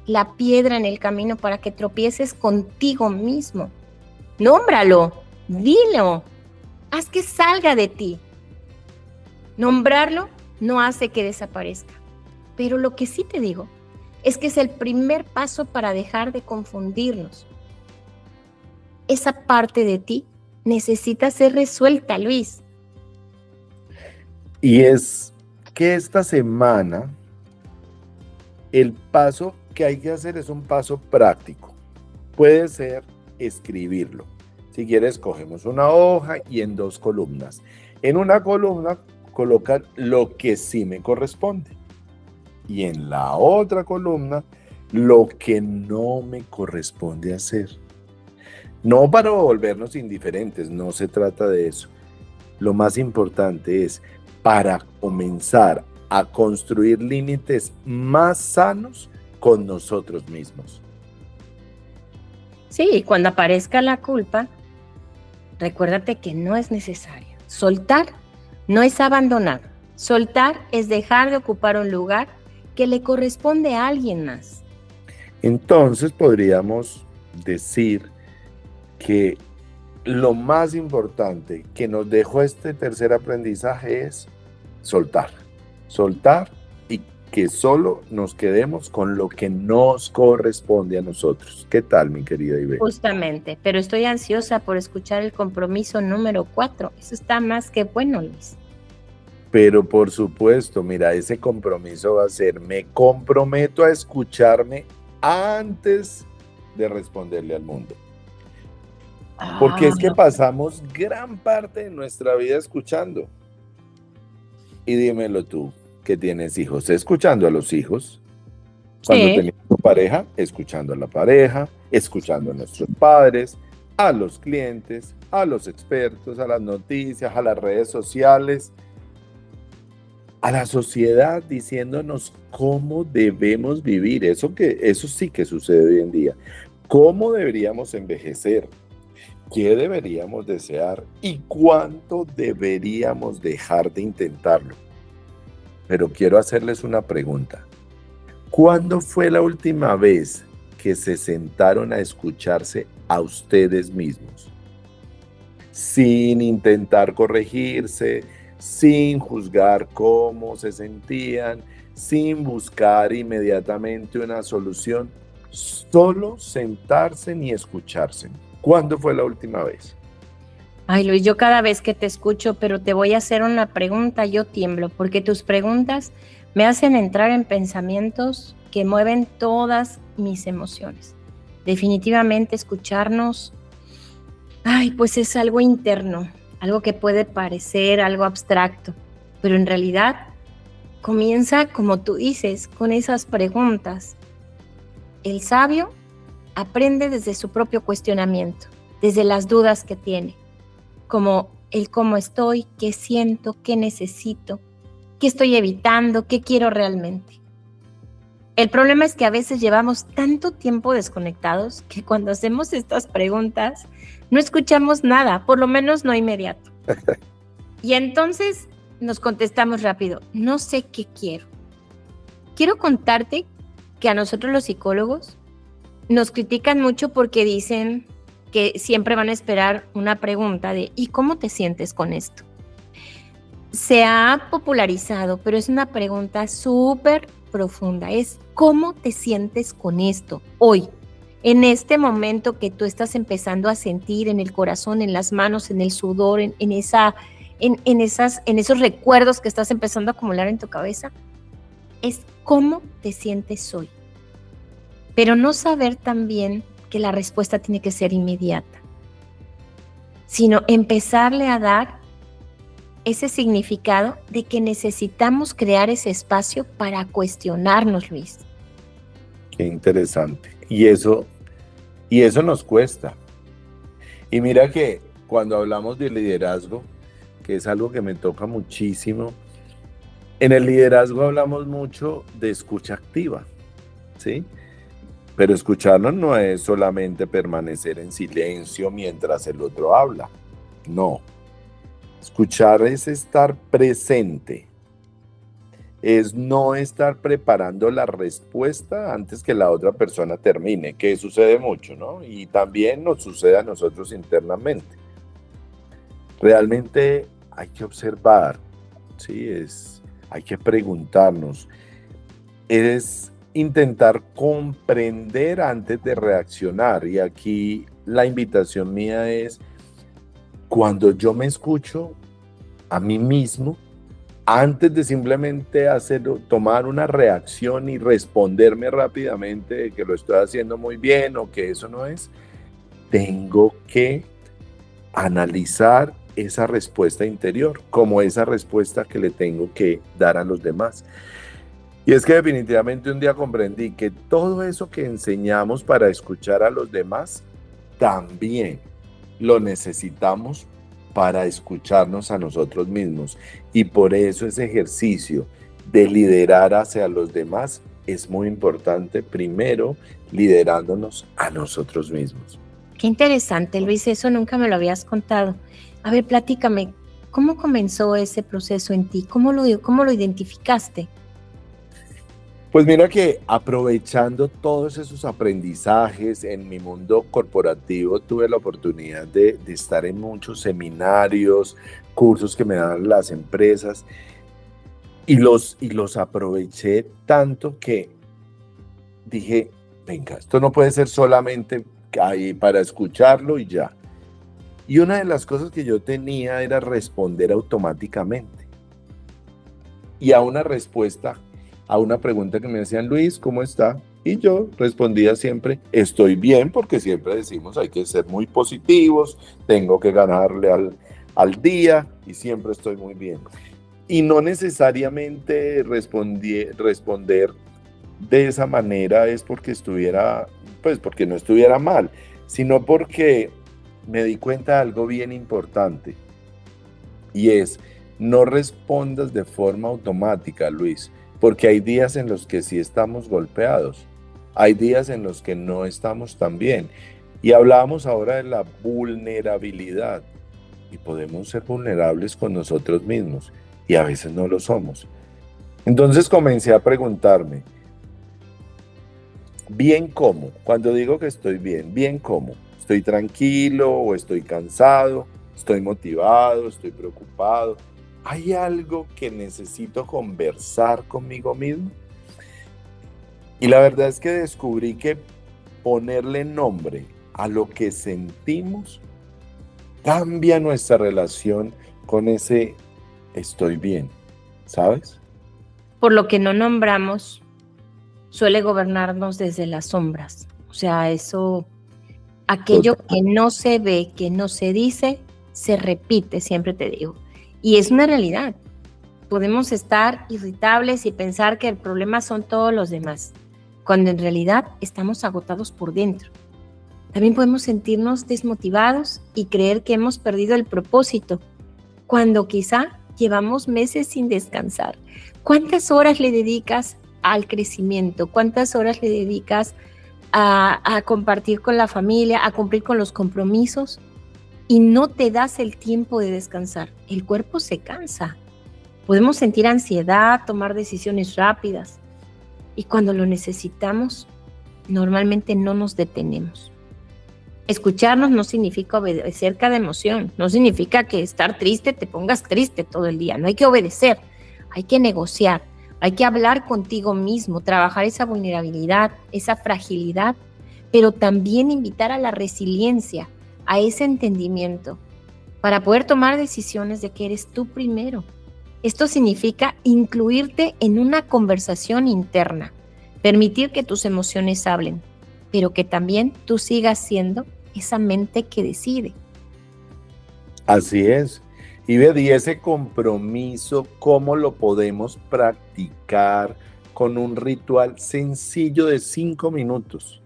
S2: la piedra en el camino para que tropieces contigo mismo. Nómbralo, dilo, haz que salga de ti. Nombrarlo no hace que desaparezca, pero lo que sí te digo es que es el primer paso para dejar de confundirnos. Esa parte de ti necesita ser resuelta, Luis.
S3: Y es que esta semana el paso que hay que hacer es un paso práctico. Puede ser escribirlo. Si quieres, cogemos una hoja y en 2 columnas. En una columna colocar lo que sí me corresponde. Y en la otra columna, lo que no me corresponde hacer. No para volvernos indiferentes, no se trata de eso. Lo más importante es para comenzar a construir límites más sanos con nosotros mismos.
S2: Sí, cuando aparezca la culpa, recuérdate que no es necesario. Soltar no es abandonar. Soltar es dejar de ocupar un lugar que le corresponde a alguien más.
S3: Entonces podríamos decir que lo más importante que nos dejó este tercer aprendizaje es soltar. Soltar y que solo nos quedemos con lo que nos corresponde a nosotros. ¿Qué tal, mi querida Ivette?
S2: Justamente, pero estoy ansiosa por escuchar el compromiso número 4. Eso está más que bueno, Luis.
S3: Pero por supuesto, mira, ese compromiso va a ser, me comprometo a escucharme antes de responderle al mundo. Porque es que pasamos gran parte de nuestra vida escuchando. Y dímelo tú, que tienes hijos, escuchando a los hijos. Cuando
S2: Sí.
S3: teníamos pareja, escuchando a la pareja, escuchando a nuestros padres, a los clientes, a los expertos, a las noticias, a las redes sociales, a la sociedad diciéndonos cómo debemos vivir. Eso sí que sucede hoy en día. ¿Cómo deberíamos envejecer? ¿Qué deberíamos desear? ¿Y cuánto deberíamos dejar de intentarlo? Pero quiero hacerles una pregunta. ¿Cuándo fue la última vez que se sentaron a escucharse a ustedes mismos? Sin intentar corregirse, sin juzgar cómo se sentían, sin buscar inmediatamente una solución, solo sentarse y escucharse. ¿Cuándo fue la última vez?
S2: Ay, Luis, yo cada vez que te escucho, pero te voy a hacer una pregunta, yo tiemblo, porque tus preguntas me hacen entrar en pensamientos que mueven todas mis emociones. Definitivamente escucharnos, pues es algo interno, algo que puede parecer algo abstracto, pero en realidad comienza, como tú dices, con esas preguntas. El sabio aprende desde su propio cuestionamiento, desde las dudas que tiene, como el cómo estoy, qué siento, qué necesito, qué estoy evitando, qué quiero realmente. El problema es que a veces llevamos tanto tiempo desconectados que cuando hacemos estas preguntas no escuchamos nada, por lo menos no inmediato. Y entonces nos contestamos rápido, no sé qué quiero. Quiero contarte que a nosotros los psicólogos nos critican mucho porque dicen que siempre van a esperar una pregunta de ¿y cómo te sientes con esto? Se ha popularizado, pero es una pregunta súper profunda. Es ¿cómo te sientes con esto hoy? En este momento que tú estás empezando a sentir en el corazón, en las manos, en el sudor, en esos recuerdos que estás empezando a acumular en tu cabeza, es ¿cómo te sientes hoy? Pero no saber también que la respuesta tiene que ser inmediata, sino empezarle a dar ese significado de que necesitamos crear ese espacio para cuestionarnos, Luis.
S3: Qué interesante. Y eso nos cuesta. Y mira que cuando hablamos de liderazgo, que es algo que me toca muchísimo, en el liderazgo hablamos mucho de escucha activa, ¿sí? Pero escucharnos no es solamente permanecer en silencio mientras el otro habla. No. Escuchar es estar presente. Es no estar preparando la respuesta antes que la otra persona termine, que sucede mucho, ¿no? Y también nos sucede a nosotros internamente. Realmente hay que observar, ¿sí? Hay que preguntarnos. Es intentar comprender antes de reaccionar. Y aquí la invitación mía es, cuando yo me escucho a mí mismo, antes de simplemente tomar una reacción y responderme rápidamente de que lo estoy haciendo muy bien o que eso no es, tengo que analizar esa respuesta interior como esa respuesta que le tengo que dar a los demás. Y es que definitivamente un día comprendí que todo eso que enseñamos para escuchar a los demás, también lo necesitamos para escucharnos a nosotros mismos. Y por eso ese ejercicio de liderar hacia los demás es muy importante, primero liderándonos a nosotros mismos.
S2: Qué interesante, Luis, eso nunca me lo habías contado. A ver, platícame, ¿cómo comenzó ese proceso en ti? ¿Cómo lo identificaste?
S3: Pues mira que aprovechando todos esos aprendizajes en mi mundo corporativo, tuve la oportunidad de estar en muchos seminarios, cursos que me dan las empresas y los aproveché tanto que dije, venga, esto no puede ser solamente ahí para escucharlo y ya. Y una de las cosas que yo tenía era responder automáticamente. Y a una respuesta, a una pregunta que me hacían, Luis, ¿cómo está? Y yo respondía siempre, estoy bien, porque siempre decimos, hay que ser muy positivos, tengo que ganarle al día y siempre estoy muy bien. Y no necesariamente responder de esa manera es porque porque no estuviera mal, sino porque me di cuenta de algo bien importante, y es: no respondas de forma automática, Luis, porque hay días en los que sí estamos golpeados, hay días en los que no estamos tan bien. Y hablábamos ahora de la vulnerabilidad, y podemos ser vulnerables con nosotros mismos, y a veces no lo somos. Entonces comencé a preguntarme, ¿bien cómo? Cuando digo que estoy bien, ¿bien cómo? ¿Estoy tranquilo o estoy cansado? ¿Estoy motivado? ¿Estoy preocupado? ¿Hay algo que necesito conversar conmigo mismo? Y la verdad es que descubrí que ponerle nombre a lo que sentimos cambia nuestra relación con ese estoy bien, ¿sabes?
S2: Por lo que no nombramos, suele gobernarnos desde las sombras. O sea, aquello que no se ve, que no se dice, se repite, siempre te digo. Y es una realidad. Podemos estar irritables y pensar que el problema son todos los demás, cuando en realidad estamos agotados por dentro. También podemos sentirnos desmotivados y creer que hemos perdido el propósito, cuando quizá llevamos meses sin descansar. ¿Cuántas horas le dedicas al crecimiento? ¿Cuántas horas le dedicas a compartir con la familia, a cumplir con los compromisos? Y no te das el tiempo de descansar. El cuerpo se cansa. Podemos sentir ansiedad, tomar decisiones rápidas. Y cuando lo necesitamos, normalmente no nos detenemos. Escucharnos no significa obedecer cada emoción. No significa que estar triste te pongas triste todo el día. No hay que obedecer. Hay que negociar. Hay que hablar contigo mismo, trabajar esa vulnerabilidad, esa fragilidad, pero también invitar a la resiliencia, a ese entendimiento, para poder tomar decisiones de que eres tú primero. Esto significa incluirte en una conversación interna, permitir que tus emociones hablen, pero que también tú sigas siendo esa mente que decide.
S3: Así es. Y ese compromiso, ¿cómo lo podemos practicar con un ritual sencillo de 5 minutos?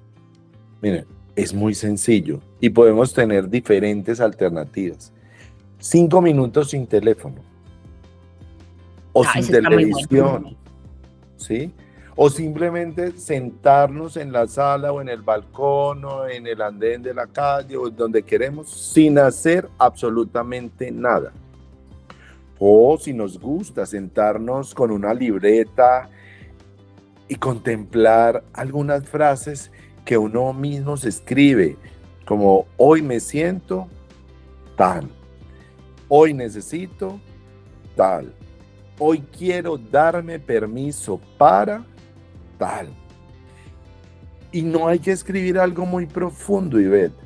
S3: Miren, es muy sencillo y podemos tener diferentes alternativas. 5 minutos sin teléfono o sin televisión, ¿sí? O simplemente sentarnos en la sala o en el balcón o en el andén de la calle o donde queremos sin hacer absolutamente nada. O si nos gusta sentarnos con una libreta y contemplar algunas frases que uno mismo se escribe, como hoy me siento tal, hoy necesito tal, hoy quiero darme permiso para tal. Y no hay que escribir algo muy profundo, Ivette,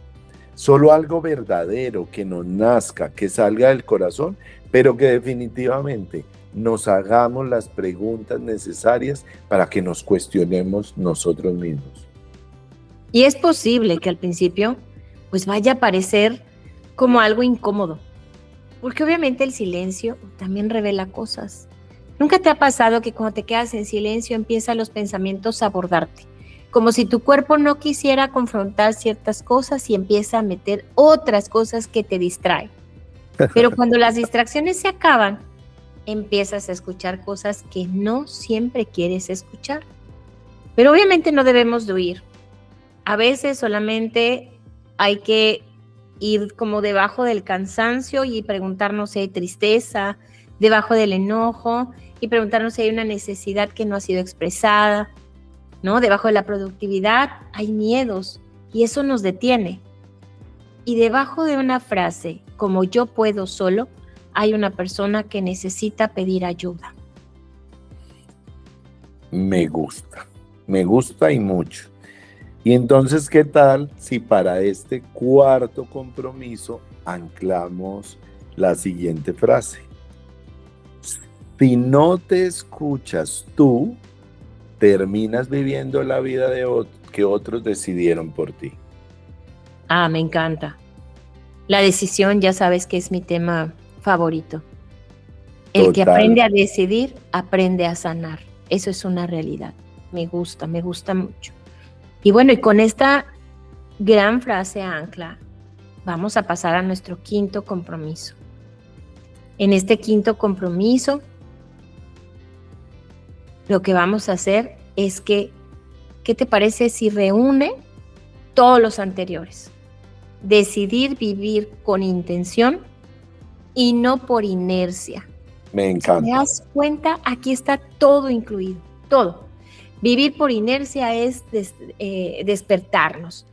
S3: solo algo verdadero que nos nazca, que salga del corazón, pero que definitivamente nos hagamos las preguntas necesarias para que nos cuestionemos nosotros mismos.
S2: Y es posible que al principio pues vaya a parecer como algo incómodo, porque obviamente el silencio también revela cosas. ¿Nunca te ha pasado que cuando te quedas en silencio empiezan los pensamientos a abordarte? Como si tu cuerpo no quisiera confrontar ciertas cosas y empieza a meter otras cosas que te distraen. Pero cuando las distracciones se acaban, empiezas a escuchar cosas que no siempre quieres escuchar. Pero obviamente no debemos de huir. A veces solamente hay que ir como debajo del cansancio y preguntarnos si hay tristeza, debajo del enojo y preguntarnos si hay una necesidad que no ha sido expresada, ¿no? Debajo de la productividad hay miedos y eso nos detiene. Y debajo de una frase como yo puedo solo, hay una persona que necesita pedir ayuda.
S3: Me gusta y mucho. Y entonces, ¿qué tal si para este cuarto compromiso anclamos la siguiente frase? Si no te escuchas tú, terminas viviendo la vida que otros decidieron por ti.
S2: Ah, me encanta. La decisión, ya sabes que es mi tema favorito. El que aprende a decidir, aprende a sanar. Eso es una realidad. Me gusta mucho. Y bueno, y con esta gran frase ancla, vamos a pasar a nuestro quinto compromiso. En este quinto compromiso, lo que vamos a hacer es que, ¿qué te parece si reúne todos los anteriores? Decidir vivir con intención y no por inercia.
S3: Me
S2: Si te
S3: encanta.
S2: das cuenta, aquí está todo incluido, todo. Vivir por inercia es despertarnos,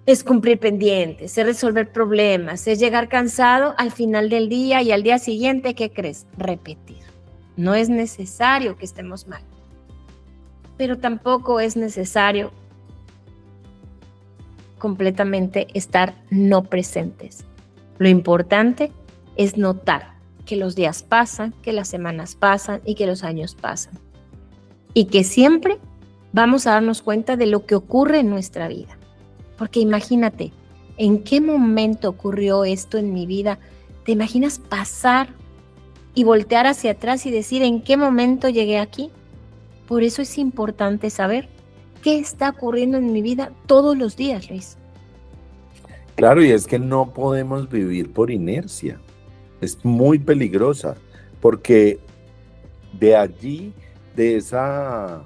S2: es cumplir pendientes, es resolver problemas, es llegar cansado al final del día y al día siguiente, ¿qué crees? Repetir. No es necesario que estemos mal, pero tampoco es necesario completamente estar no presentes. Lo importante es notar que los días pasan, que las semanas pasan y que los años pasan. Y que siempre vamos a darnos cuenta de lo que ocurre en nuestra vida. Porque imagínate, ¿en qué momento ocurrió esto en mi vida? ¿Te imaginas pasar y voltear hacia atrás y decir en qué momento llegué aquí? Por eso es importante saber qué está ocurriendo en mi vida todos los días, Luis.
S3: Claro, y es que no podemos vivir por inercia. Es muy peligrosa, porque de allí, de eso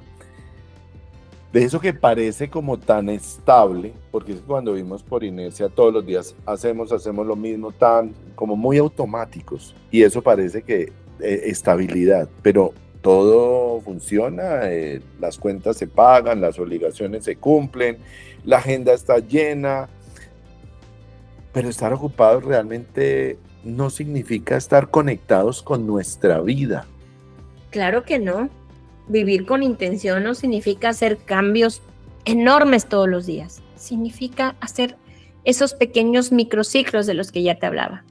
S3: que parece como tan estable, porque es que cuando vivimos por inercia todos los días hacemos lo mismo, tan como muy automáticos, y eso parece que estabilidad, pero todo funciona, las cuentas se pagan, las obligaciones se cumplen, la agenda está llena, pero estar ocupados realmente no significa estar conectados con nuestra vida.
S2: Claro que no. Vivir con intención no significa hacer cambios enormes todos los días. Significa hacer esos pequeños microciclos de los que ya te hablaba.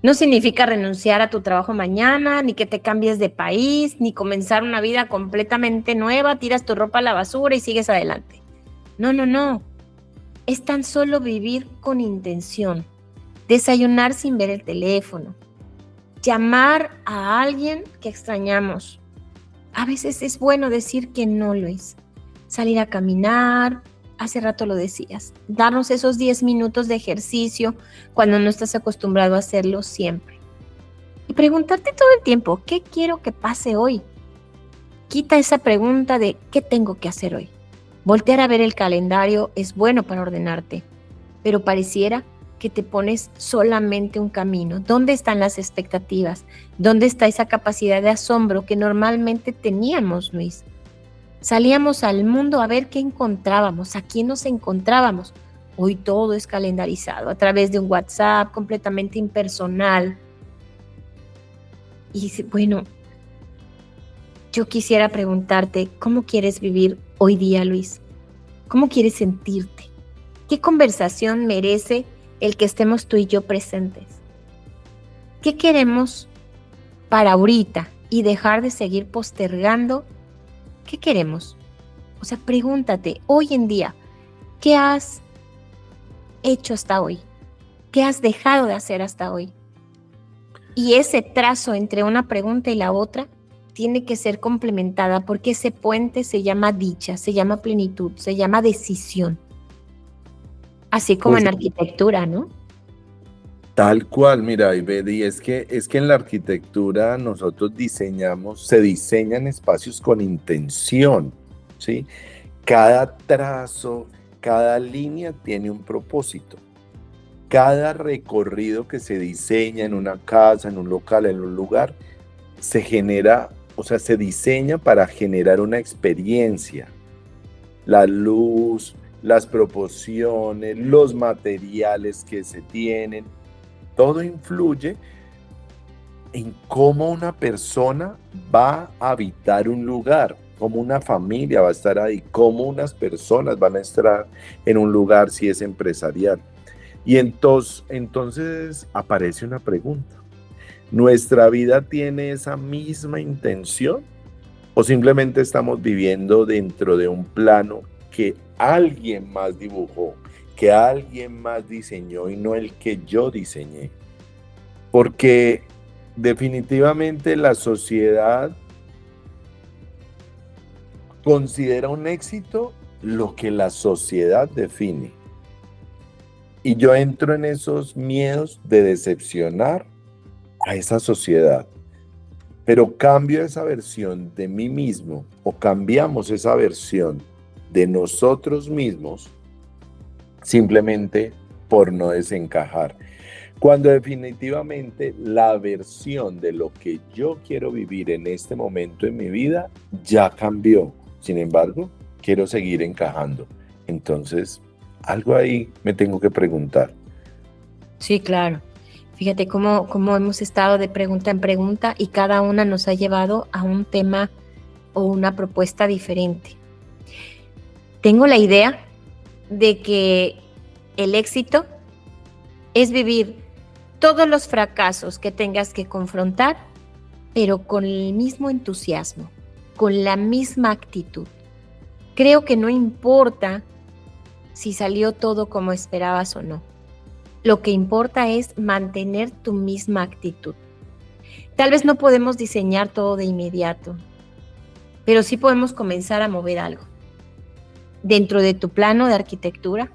S2: No significa renunciar a tu trabajo mañana, ni que te cambies de país, ni comenzar una vida completamente nueva, tiras tu ropa a la basura y sigues adelante. No. Es tan solo vivir con intención. Desayunar sin ver el teléfono. Llamar a alguien que extrañamos. A veces es bueno decir que no lo es. Salir a caminar, hace rato lo decías. Darnos esos 10 minutos de ejercicio cuando no estás acostumbrado a hacerlo siempre. Y preguntarte todo el tiempo, ¿qué quiero que pase hoy? Quita esa pregunta de ¿qué tengo que hacer hoy? Voltear a ver el calendario es bueno para ordenarte, pero pareciera que te pones solamente un camino. ¿Dónde están las expectativas? ¿Dónde está esa capacidad de asombro que normalmente teníamos, Luis? Salíamos al mundo a ver qué encontrábamos, a quién nos encontrábamos. Hoy todo es calendarizado a través de un WhatsApp completamente impersonal. Y bueno, yo quisiera preguntarte, ¿cómo quieres vivir hoy día, Luis? ¿Cómo quieres sentirte? ¿Qué conversación merece el que estemos tú y yo presentes? ¿Qué queremos para ahorita y dejar de seguir postergando? ¿Qué queremos? O sea, pregúntate, hoy en día, ¿qué has hecho hasta hoy? ¿Qué has dejado de hacer hasta hoy? Y ese trazo entre una pregunta y la otra tiene que ser complementada porque ese puente se llama dicha, se llama plenitud, se llama decisión. Así como
S3: Pues,
S2: en arquitectura, ¿no?
S3: tal cual, mira, y es que en la arquitectura nosotros se diseñan espacios con intención, ¿sí? Cada trazo, cada línea tiene un propósito. Cada recorrido que se diseña en una casa, en un local, en un lugar, se genera, o sea, se diseña para generar una experiencia. La luz, las proporciones, los materiales que se tienen, todo influye en cómo una persona va a habitar un lugar, cómo una familia va a estar ahí, cómo unas personas van a estar en un lugar si es empresarial. Y entonces aparece una pregunta. ¿Nuestra vida tiene esa misma intención? ¿O simplemente estamos viviendo dentro de un plano que alguien más dibujó, que alguien más diseñó y no el que yo diseñé? Porque definitivamente la sociedad considera un éxito lo que la sociedad define. Y yo entro en esos miedos de decepcionar a esa sociedad. Pero cambio esa versión de mí mismo o cambiamos esa versión de nosotros mismos simplemente por no desencajar. Cuando definitivamente la versión de lo que yo quiero vivir en este momento en mi vida ya cambió. Sin embargo, quiero seguir encajando. Entonces, algo ahí me tengo que preguntar.
S2: Sí, claro. Fíjate cómo hemos estado de pregunta en pregunta y cada una nos ha llevado a un tema o una propuesta diferente. Tengo la idea de que el éxito es vivir todos los fracasos que tengas que confrontar, pero con el mismo entusiasmo, con la misma actitud. Creo que no importa si salió todo como esperabas o no. Lo que importa es mantener tu misma actitud. Tal vez no podemos diseñar todo de inmediato, pero sí podemos comenzar a mover algo. Dentro de tu plano de arquitectura,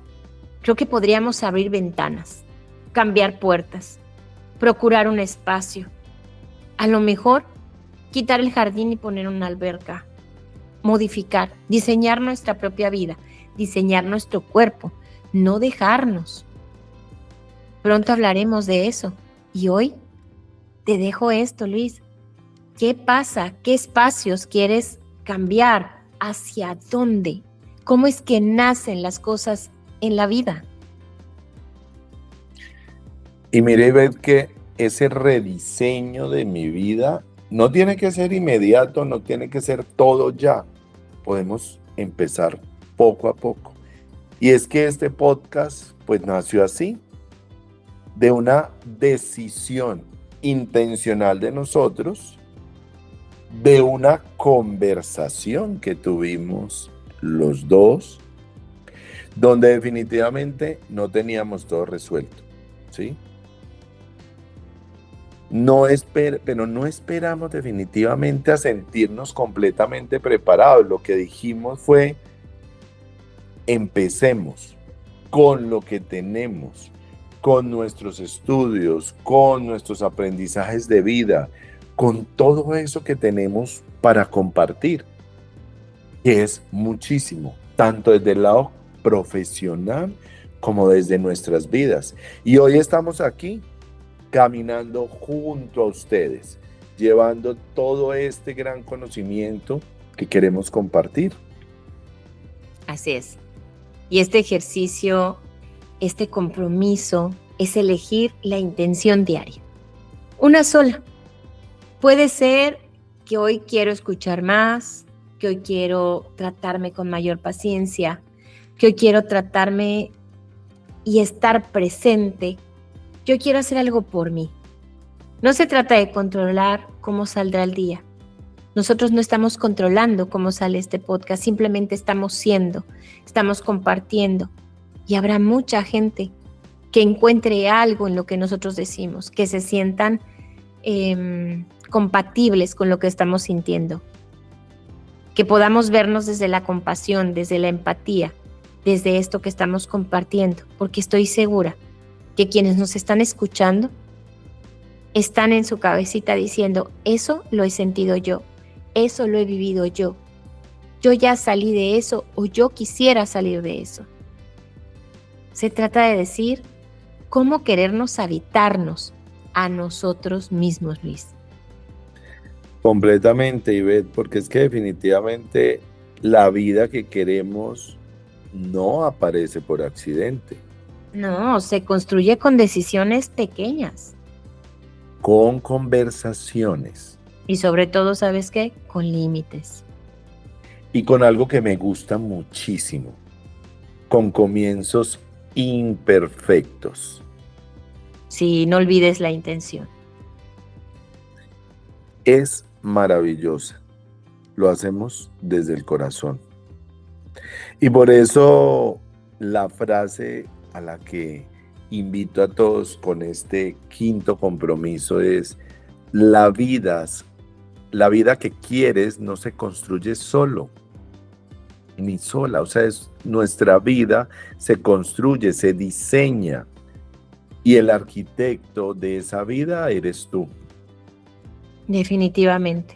S2: creo que podríamos abrir ventanas, cambiar puertas, procurar un espacio. A lo mejor, quitar el jardín y poner una alberca. Modificar, diseñar nuestra propia vida, diseñar nuestro cuerpo, no dejarnos. Pronto hablaremos de eso. Y hoy te dejo esto, Luis. ¿Qué pasa? ¿Qué espacios quieres cambiar? ¿Hacia dónde? ¿Cómo es que nacen las cosas en la vida?
S3: Y mire, ver que ese rediseño de mi vida no tiene que ser inmediato, no tiene que ser todo ya. Podemos empezar poco a poco. Y es que este podcast pues nació así, de una decisión intencional de nosotros, de una conversación que tuvimos los dos, donde definitivamente no teníamos todo resuelto, ¿sí? Pero no esperamos definitivamente a sentirnos completamente preparados. Lo que dijimos fue, empecemos con lo que tenemos, con nuestros estudios, con nuestros aprendizajes de vida, con todo eso que tenemos para compartir, que es muchísimo, tanto desde el lado profesional como desde nuestras vidas. Y hoy estamos aquí, caminando junto a ustedes, llevando todo este gran conocimiento que queremos compartir.
S2: Así es. Y este ejercicio, este compromiso, es elegir la intención diaria. Una sola. Puede ser que hoy quiero escuchar más, que hoy quiero tratarme con mayor paciencia, que hoy quiero tratarme y estar presente. Yo quiero hacer algo por mí. No se trata de controlar cómo saldrá el día. Nosotros no estamos controlando cómo sale este podcast, simplemente estamos siendo, estamos compartiendo. Y habrá mucha gente que encuentre algo en lo que nosotros decimos, que se sientan compatibles con lo que estamos sintiendo. Que podamos vernos desde la compasión, desde la empatía, desde esto que estamos compartiendo, porque estoy segura que quienes nos están escuchando están en su cabecita diciendo, eso lo he sentido yo, eso lo he vivido yo ya salí de eso o yo quisiera salir de eso. Se trata de decir cómo querernos habitarnos a nosotros mismos, Luis.
S3: Completamente, Ivette, porque es que definitivamente la vida que queremos no aparece por accidente.
S2: No, se construye con decisiones pequeñas.
S3: Con conversaciones.
S2: Y sobre todo, ¿sabes qué? Con límites.
S3: Y con algo que me gusta muchísimo, con comienzos imperfectos.
S2: Sí, no olvides la intención.
S3: Es maravillosa. Lo hacemos desde el corazón. Y por eso la frase a la que invito a todos con este quinto compromiso es: la vida que quieres no se construye solo, ni sola. O sea, nuestra vida se construye, se diseña y el arquitecto de esa vida eres tú.
S2: Definitivamente.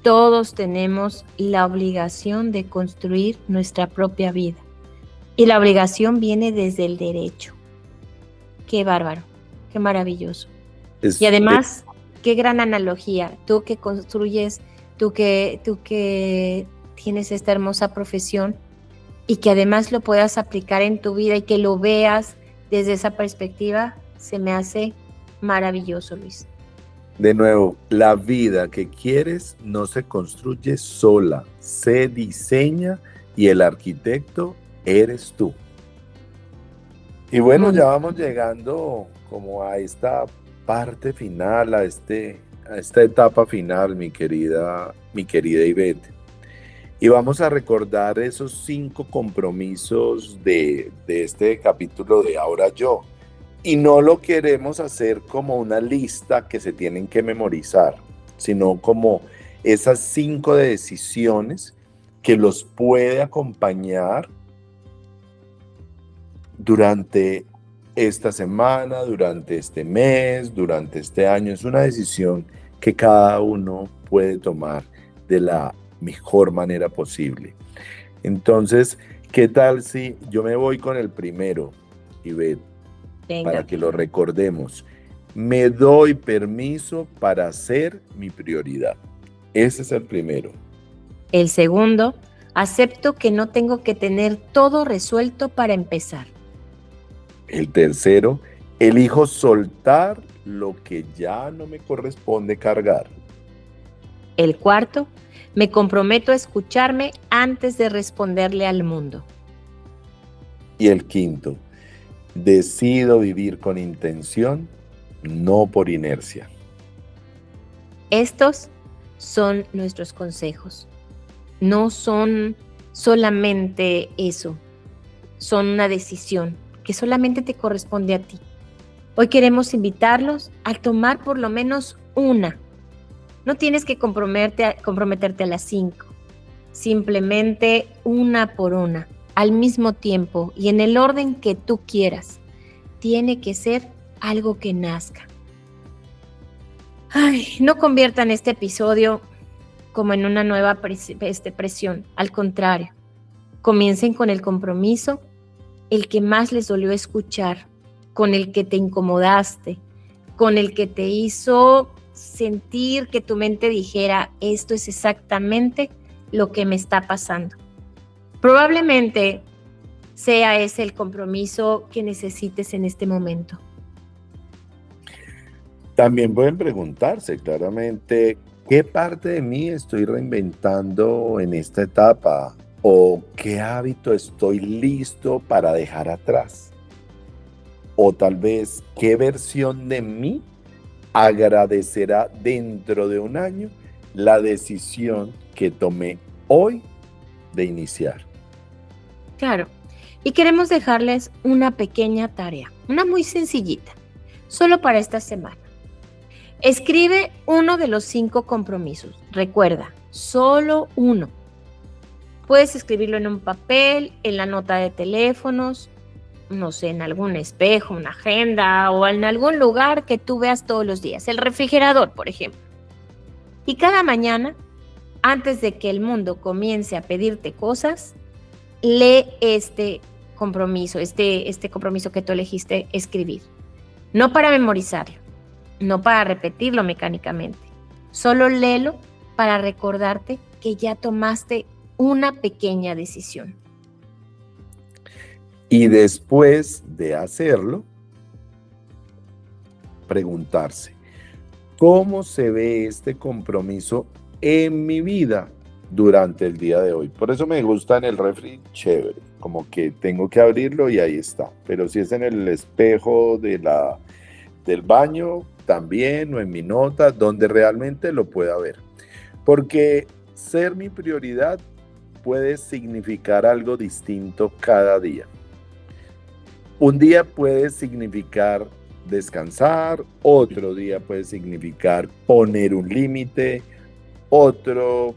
S2: Todos tenemos la obligación de construir nuestra propia vida. Y la obligación viene desde el derecho. Qué bárbaro, qué maravilloso. Y además, qué gran analogía. Tú que construyes, tú que tienes esta hermosa profesión y que además lo puedas aplicar en tu vida y que lo veas desde esa perspectiva, se me hace maravilloso, Luis.
S3: De nuevo, la vida que quieres no se construye sola, se diseña y el arquitecto eres tú. Y bueno, ya vamos llegando como a esta parte final, a esta etapa final, mi querida Ivette. Y vamos a recordar esos 5 compromisos de este capítulo de Ahora Yo. Y no lo queremos hacer como una lista que se tienen que memorizar, sino como esas 5 decisiones que los puede acompañar durante esta semana, durante este mes, durante este año. Es una decisión que cada uno puede tomar de la mejor manera posible. Entonces, ¿qué tal si yo me voy con el primero, Ivette?
S2: Venga.
S3: Para que lo recordemos. Me doy permiso para ser mi prioridad. Ese es el primero.
S2: El segundo, acepto que no tengo que tener todo resuelto para empezar.
S3: El tercero, elijo soltar lo que ya no me corresponde cargar.
S2: El cuarto, me comprometo a escucharme antes de responderle al mundo.
S3: Y el quinto, decido vivir con intención, no por inercia.
S2: Estos son nuestros consejos. No son solamente eso, son una decisión que solamente te corresponde a ti. Hoy queremos invitarlos a tomar por lo menos una. No tienes que comprometerte a las 5, simplemente una por una, al mismo tiempo y en el orden que tú quieras. Tiene que ser algo que nazca. No conviertan este episodio como en una nueva presión. Al contrario, comiencen con el compromiso, el que más les dolió escuchar, con el que te incomodaste, con el que te hizo sentir que tu mente dijera, esto es exactamente lo que me está pasando. Probablemente sea ese el compromiso que necesites en este momento.
S3: También pueden preguntarse claramente, ¿qué parte de mí estoy reinventando en esta etapa? ¿O qué hábito estoy listo para dejar atrás? O tal vez, ¿qué versión de mí agradecerá dentro de un año la decisión que tomé hoy de iniciar?
S2: Claro, y queremos dejarles una pequeña tarea, una muy sencillita, solo para esta semana. Escribe uno de los 5 compromisos. Recuerda, solo uno. Puedes escribirlo en un papel, en la nota de teléfonos, no sé, en algún espejo, una agenda o en algún lugar que tú veas todos los días. El refrigerador, por ejemplo. Y cada mañana, antes de que el mundo comience a pedirte cosas, lee este compromiso, este compromiso que tú elegiste escribir. No para memorizarlo, no para repetirlo mecánicamente. Solo léelo para recordarte que ya tomaste una pequeña decisión.
S3: Y después de hacerlo, preguntarse, ¿cómo se ve este compromiso en mi vida durante el día de hoy? Por eso me gusta en el refri, chévere, como que tengo que abrirlo y ahí está. Pero si es en el espejo del baño, también, o en mi nota, donde realmente lo pueda ver. Porque ser mi prioridad puede significar algo distinto cada día. Un día puede significar descansar, otro día puede significar poner un límite, otro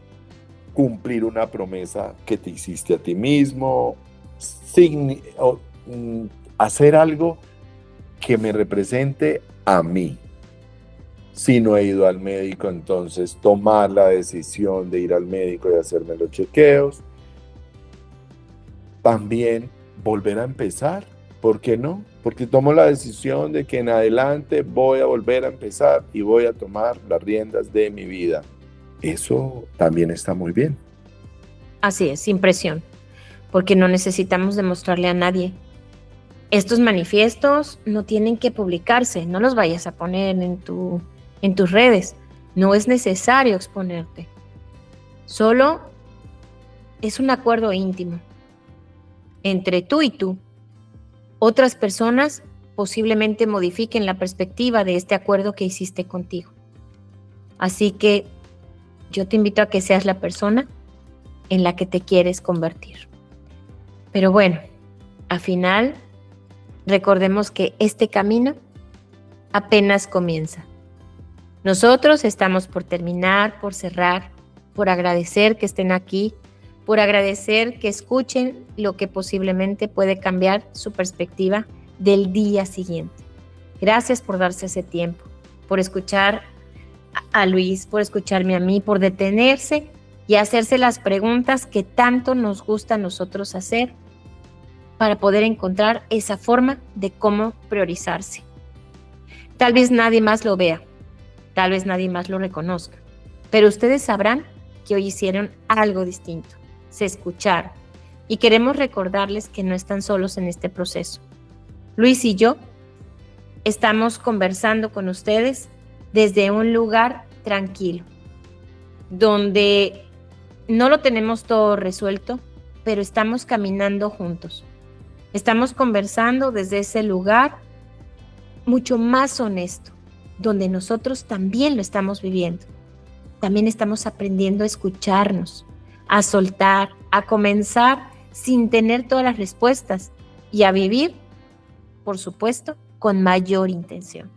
S3: cumplir una promesa que te hiciste a ti mismo, hacer algo que me represente a mí. Si no he ido al médico, entonces tomar la decisión de ir al médico y hacerme los chequeos. También volver a empezar, ¿por qué no? Porque tomo la decisión de que en adelante voy a volver a empezar y voy a tomar las riendas de mi vida. Eso también está muy bien.
S2: Así es, sin presión, porque no necesitamos demostrarle a nadie. Estos manifiestos no tienen que publicarse, no los vayas a poner en tus redes. No es necesario exponerte. Solo es un acuerdo íntimo entre tú y tú. Otras personas posiblemente modifiquen la perspectiva de este acuerdo que hiciste contigo. Así que yo te invito a que seas la persona en la que te quieres convertir. Pero bueno, al final, recordemos que este camino apenas comienza. Nosotros estamos por terminar, por cerrar, por agradecer que estén aquí, por agradecer que escuchen lo que posiblemente puede cambiar su perspectiva del día siguiente. Gracias por darse ese tiempo, por escuchar a Luis, por escucharme a mí, por detenerse y hacerse las preguntas que tanto nos gusta a nosotros hacer para poder encontrar esa forma de cómo priorizarse. Tal vez nadie más lo vea, tal vez nadie más lo reconozca, pero ustedes sabrán que hoy hicieron algo distinto, se escucharon, y queremos recordarles que no están solos en este proceso. Luis y yo estamos conversando con ustedes desde un lugar tranquilo, donde no lo tenemos todo resuelto, pero estamos caminando juntos. Estamos conversando desde ese lugar mucho más honesto, donde nosotros también lo estamos viviendo. También estamos aprendiendo a escucharnos, a soltar, a comenzar sin tener todas las respuestas y a vivir, por supuesto, con mayor intención.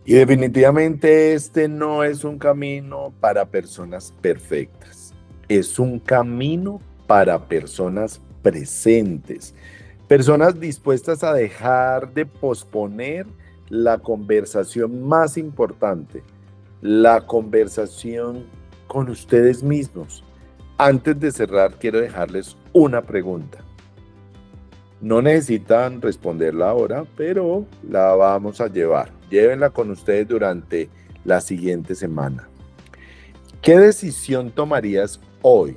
S3: Y definitivamente este no es un camino para personas perfectas, es un camino para personas presentes, personas dispuestas a dejar de posponer la conversación más importante, la conversación con ustedes mismos. Antes de cerrar, quiero dejarles una pregunta. No necesitan responderla ahora, pero la vamos a llevar. Llévenla con ustedes durante la siguiente semana. ¿Qué decisión tomarías hoy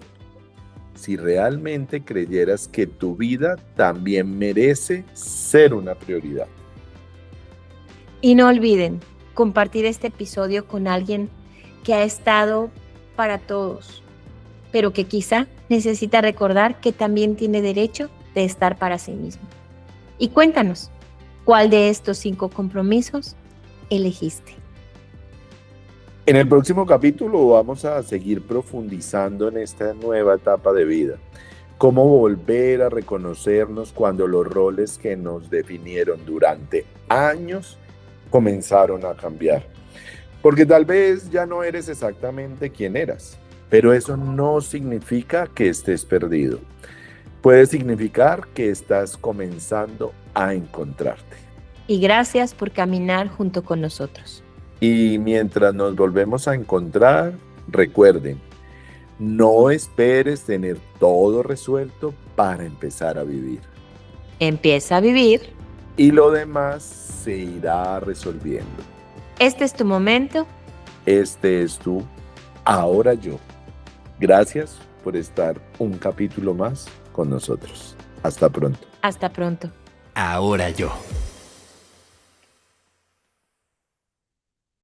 S3: si realmente creyeras que tu vida también merece ser una prioridad?
S2: Y no olviden compartir este episodio con alguien que ha estado para todos, pero que quizá necesita recordar que también tiene derecho de estar para sí mismo. Y cuéntanos, ¿cuál de estos 5 compromisos elegiste?
S3: En el próximo capítulo vamos a seguir profundizando en esta nueva etapa de vida. Cómo volver a reconocernos cuando los roles que nos definieron durante años comenzaron a cambiar. Porque tal vez ya no eres exactamente quien eras, pero eso no significa que estés perdido. Puede significar que estás comenzando a encontrarte.
S2: Y gracias por caminar junto con nosotros.
S3: Y mientras nos volvemos a encontrar, recuerden, no esperes tener todo resuelto para empezar a vivir.
S2: Empieza a vivir.
S3: Y lo demás se irá resolviendo.
S2: Este es tu momento.
S3: Este es tu Ahora Yo. Gracias por estar un capítulo más con nosotros. Hasta pronto.
S2: Hasta pronto.
S1: Ahora Yo.